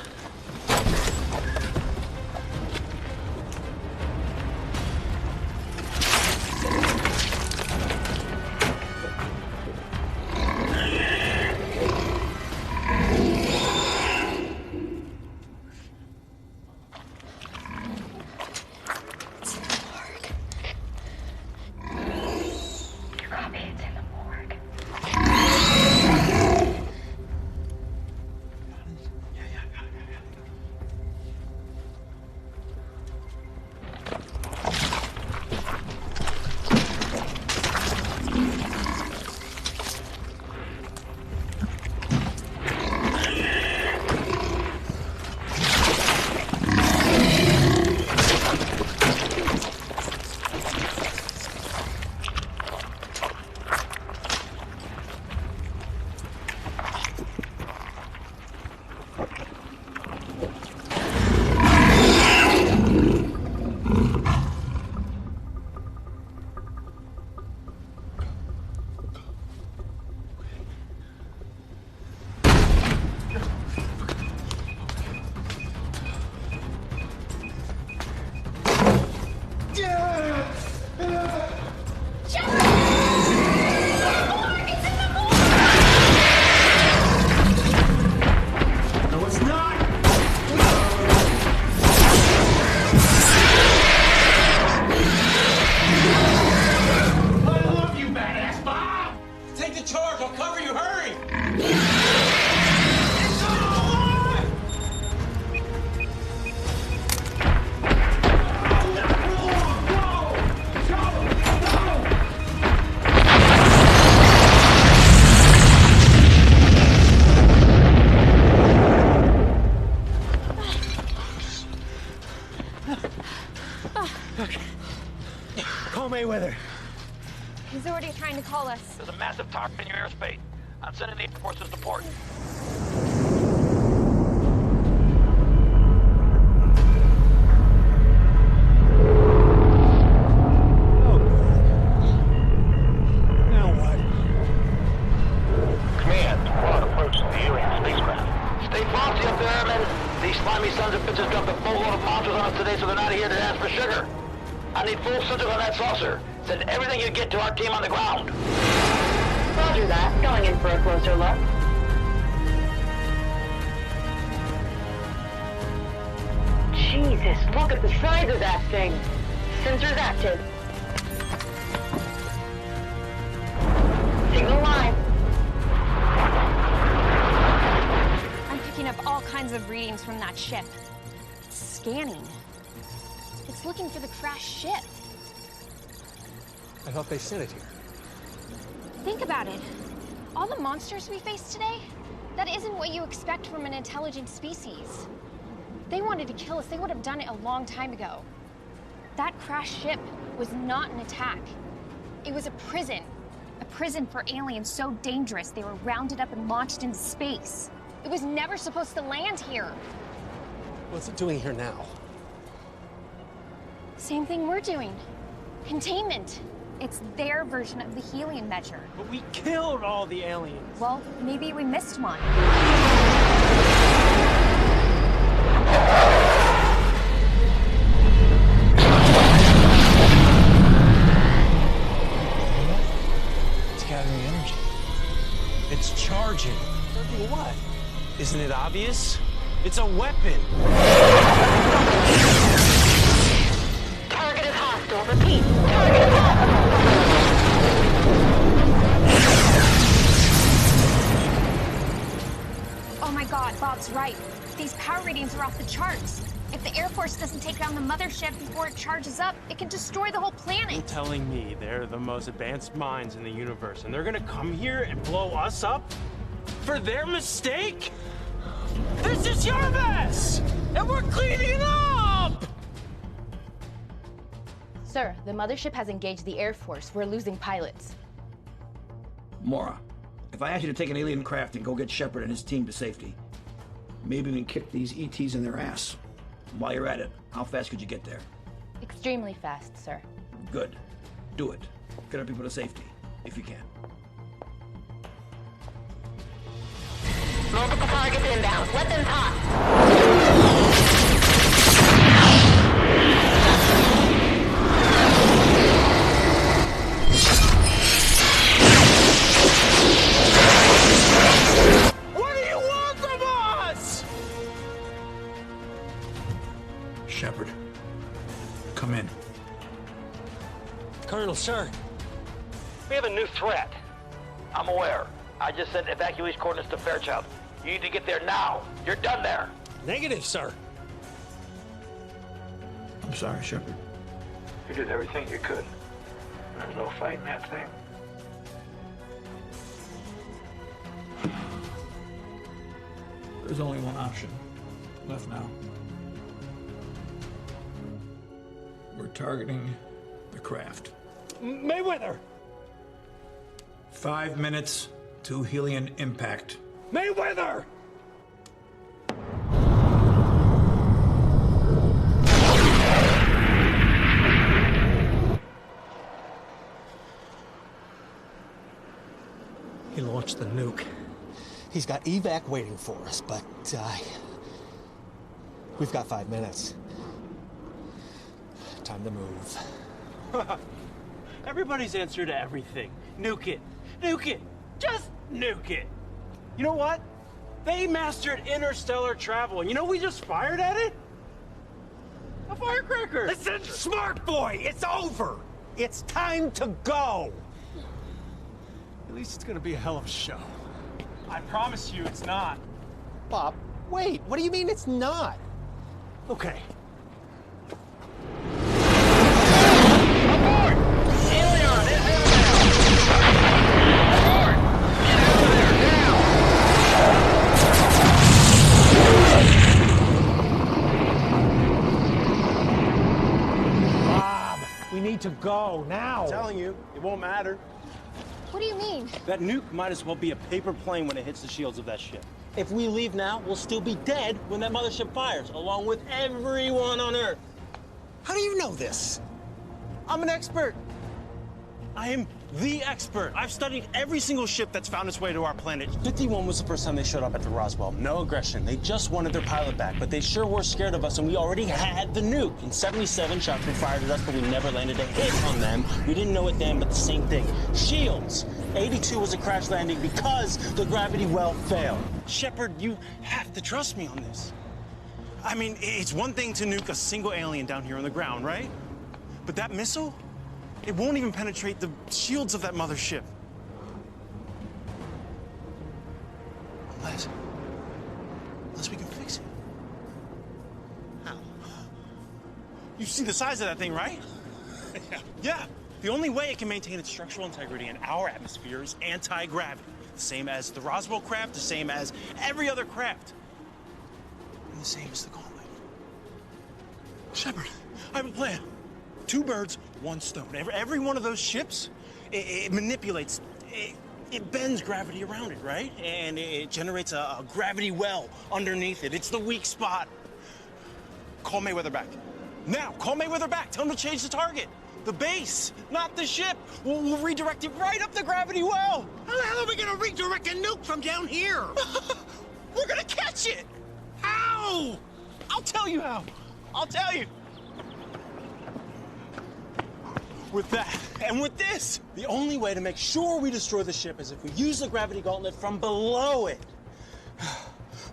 Call Mayweather. He's already trying to call us. There's a massive target in your airspace. I'm sending the Air Force's support. Command, we're on approach to the alien spacecraft. Stay frosty up there, airmen. These slimy sons of bitches dumped a boatload of monsters on us today, so they're not here to ask for sugar. I need full centers on that saucer. Send everything you get to our team on the ground. Roger that. Going in for a closer look. Jesus, look at the size of that thing. Sensors active. Signal live. I'm picking up all kinds of readings from that ship. It's scanning. It's looking for the crashed ship. I thought they sent it here. Think about it. All the monsters we faced today, that isn't what you expect from an intelligent species. They wanted to kill us. They would have done it a long time ago. That crashed ship was not an attack. It was a prison. A prison for aliens so dangerous they were rounded up and launched into space. It was never supposed to land here. What's it doing here now? Same thing we're doing. Containment. It's their version of the helium measure. But we killed all the aliens. Well, maybe we missed one. It's gathering energy. It's charging. Charging what? Isn't it obvious? It's a weapon. Target is hostile. Repeat. Target is hostile. Oh my God, Bob's right. These power readings are off the charts. If the Air Force doesn't take down the mothership before it charges up, it can destroy the whole planet. You're telling me they're the most advanced minds in the universe, and they're gonna come here and blow us up? For their mistake? This is your mess! And we're cleaning it up! Sir, the mothership has engaged the Air Force. We're losing pilots. Mora, if I ask you to take an alien craft and go get Shepard and his team to safety, maybe we can kick these ETs in their ass. While you're at it, how fast could you get there? Extremely fast, sir. Good. Do it. Get our people to safety, if you can. Multiple targets inbound. Weapons hot. What do you want from us? Shepard, come in. Colonel, sir. We have a new threat. I'm aware. I just sent evacuation coordinates to Fairchild. You need to get there now. You're done there. Negative, sir. I'm sorry, Shepard. You did everything you could. There's no fighting that thing. There's only one option left now. We're targeting the craft. Mayweather! 5 minutes to helium impact. Mayweather! He launched the nuke. He's got evac waiting for us, but we've got 5 minutes. Time to move. Everybody's answer to everything. Nuke it. Nuke it. Just nuke it. You know what? They mastered interstellar travel, and you know we just fired at it? A firecracker. Listen, smart boy, it's over. It's time to go. At least it's gonna be a hell of a show. I promise you it's not. Bob, wait, what do you mean it's not? Okay. To go now. I'm telling you, it won't matter. What do you mean? That nuke might as well be a paper plane when it hits the shields of that ship. If we leave now, we'll still be dead when that mothership fires, along with everyone on Earth. How do you know this? I'm an expert. I am the expert. I've studied every single ship that's found its way to our planet. 51 was the first time they showed up at the Roswell. No aggression. They just wanted their pilot back, but they sure were scared of us, and we already had the nuke. In 77, shots were fired at us, but we never landed a hit on them. We didn't know it then, but the same thing. Shields. 82 was a crash landing because the gravity well failed. Shepard, you have to trust me on this. I mean, it's one thing to nuke a single alien down here on the ground, right? But that missile, it won't even penetrate the shields of that mothership. Unless we can fix it. How? You see the size of that thing, right? Yeah. The only way it can maintain its structural integrity in our atmosphere is anti-gravity. The same as the Roswell craft, the same as every other craft. And the same as the Gauntlet. Shepard, I have a plan. 2 birds, 1 stone. Every one of those ships, it manipulates, it bends gravity around it, right? And it generates a gravity well underneath it. It's the weak spot. Call Mayweather back. Now, call Mayweather back. Tell him to change the target. The base, not the ship. We'll redirect it right up the gravity well. How the hell are we gonna redirect a nuke from down here? We're gonna catch it. How? I'll tell you how. I'll tell you. With that, and with this, the only way to make sure we destroy the ship is if we use the gravity gauntlet from below it.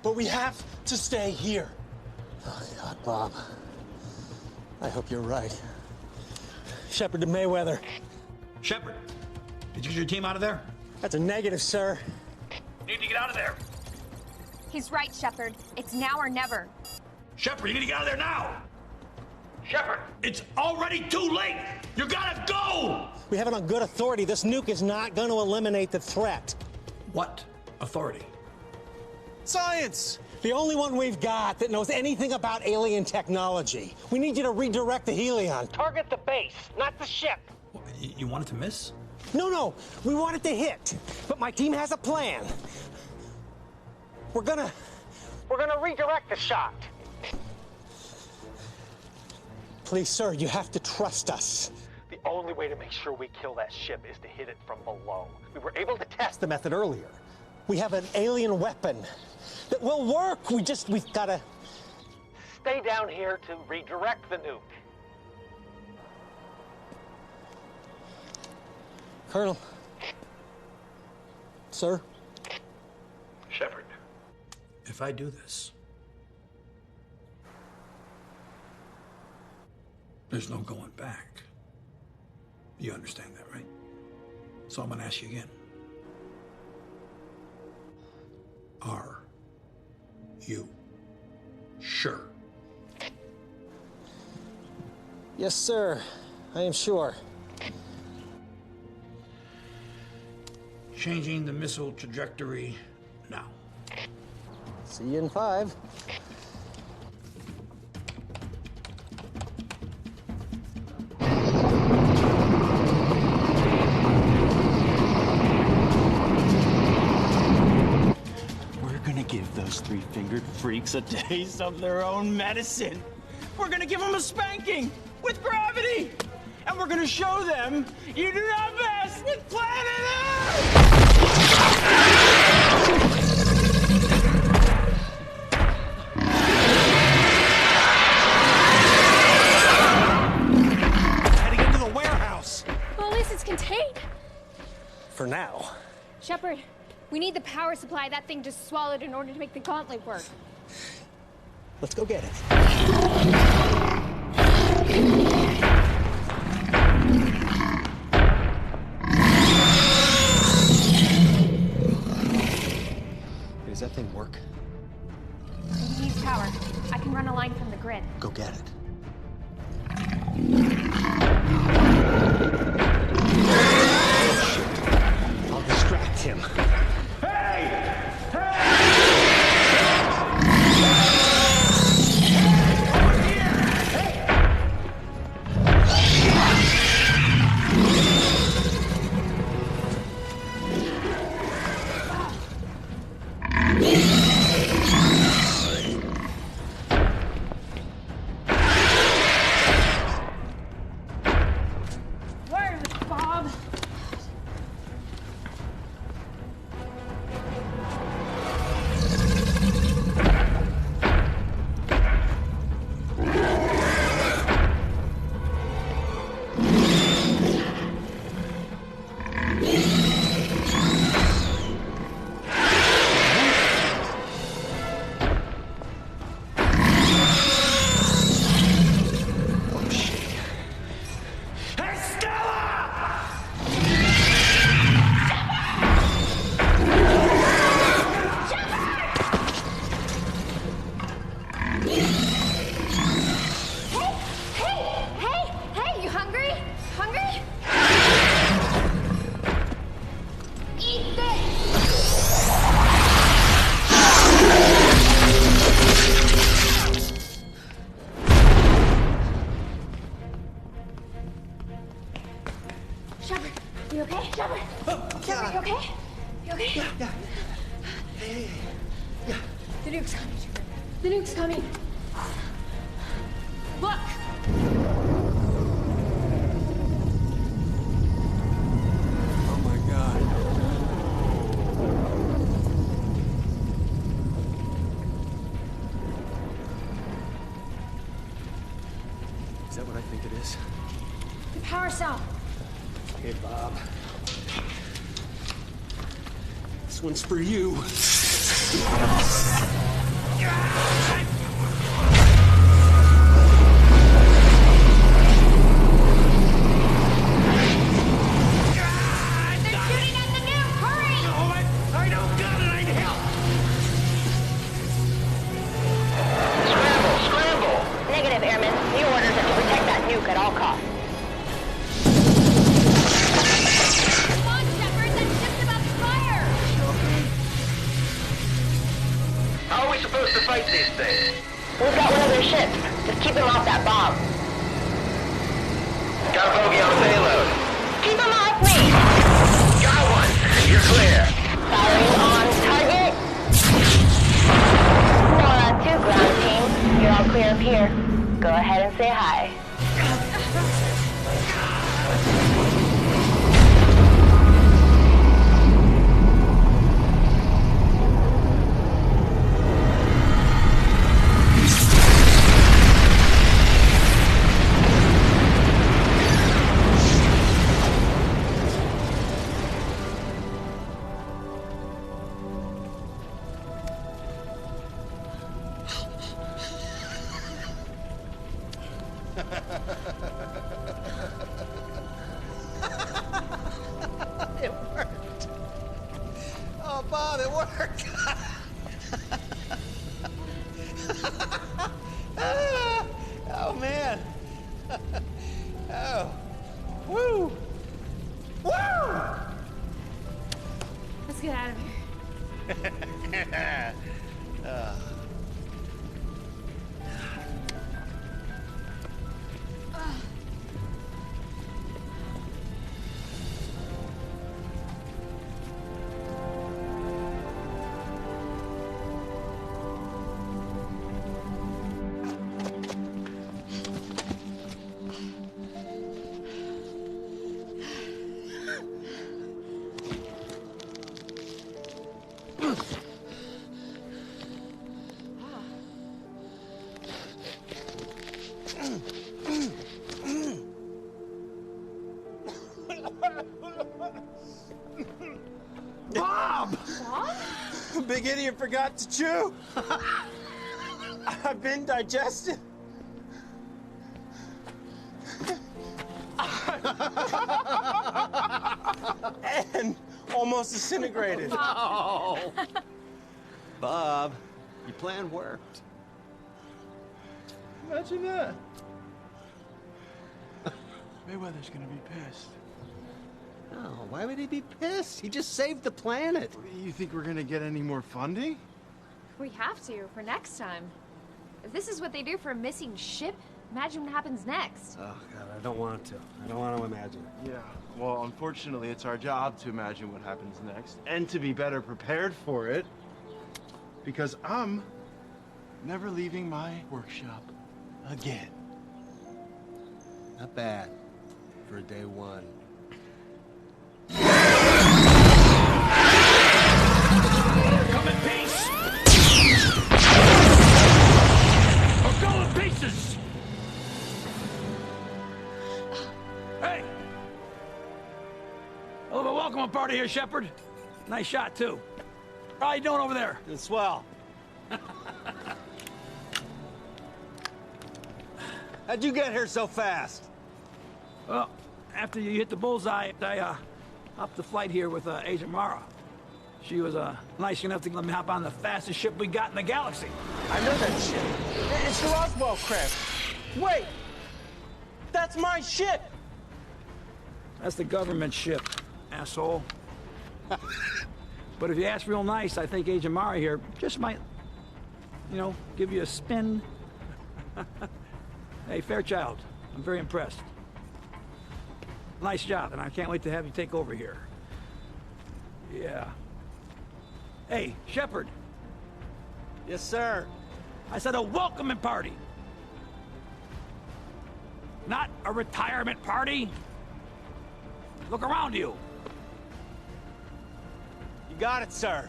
But we have to stay here. Oh, God, Bob. I hope you're right. Shepard to Mayweather. Shepard, did you get your team out of there? That's a negative, sir. You need to get out of there. He's right, Shepard. It's now or never. Shepard, you need to get out of there now. Shepard, it's already too late. You gotta go. We have it on good authority. This nuke is not going to eliminate the threat. What authority? Science. The only one we've got that knows anything about alien technology. We need you to redirect the Helion. Target the base, not the ship. You want it to miss? No. We want it to hit. But my team has a plan. We're gonna redirect the shot. Please, sir, you have to trust us. The only way to make sure we kill that ship is to hit it from below. We were able to test the method earlier. We have an alien weapon that will work. We've got to stay down here to redirect the nuke. Colonel. Sir. Shepard. If I do this, there's no going back. You understand that, right? So I'm gonna ask you again. Are you sure? Yes, sir. I am sure. Changing the missile trajectory now. See you in 5. Give those 3-fingered freaks a taste of their own medicine. We're gonna give them a spanking with gravity. And we're gonna show them you do not mess with planet Earth! Heading into the warehouse. Well, at least it's contained. For now. Shepard, we need the power supply that thing just swallowed in order to make the gauntlet work. Let's go get it. Does that thing work? It needs power. I can run a line from the grid. Go get it. I'll distract him. Where is it, Bob? Shepard, you okay? Shepard! Shepard, you okay? You okay? Yeah. Yeah. The nuke's coming, Shepard. The nuke's coming. Look! Oh my God. Is that what I think it is? The power cell. Hey, Bob. This one's for you. Negative, Airman. New orders are to protect that nuke at all costs. Come on, Shepard! That ship's about to fire! How are we supposed to fight these things? We've got one of their ships. Just keep him off that bomb. Got a bogey on the payload. Keep him off me! Got one. You're clear. Firing on target. 4-on-2, ground team. You're all clear up here. Go ahead and say hi. It worked. Oh, Bob, it worked. Oh, man. Oh. Woo. Woo! Let's get out of here. Bob! Bob? Big idiot forgot to chew. I've been digested. And almost disintegrated. Oh. Bob, your plan worked. Imagine that. Mayweather's gonna be pissed. No, why would he be pissed? He just saved the planet. You think we're gonna get any more funding? We have to, for next time. If this is what they do for a missing ship, imagine what happens next. Oh, God, I don't want to. I don't want to imagine it. Yeah, well, unfortunately, it's our job to imagine what happens next and to be better prepared for it. Because I'm never leaving my workshop again. Not bad for day one. Come in peace! Or go in pieces! Hey! Well, welcome party here, Shepard. Nice shot, too. How you doing over there? It's swell. How'd you get here so fast? Well, after you hit the bullseye, I hopped the flight here with Agent Mara. She was nice enough to let me hop on the fastest ship we got in the galaxy. I know that ship. It's the Roswell craft. Wait! That's my ship! That's the government ship, asshole. But if you ask real nice, I think Agent Mara here just might, you know, give you a spin. Hey, Fairchild, I'm very impressed. Nice job, and I can't wait to have you take over here. Yeah. Hey, Shepard. Yes, sir. I said a welcoming party. Not a retirement party. Look around you. You got it, sir.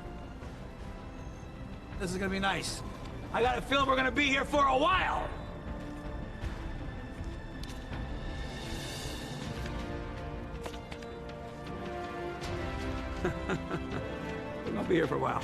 This is gonna be nice. I got a feeling we're gonna be here for a while. We're gonna be here for a while.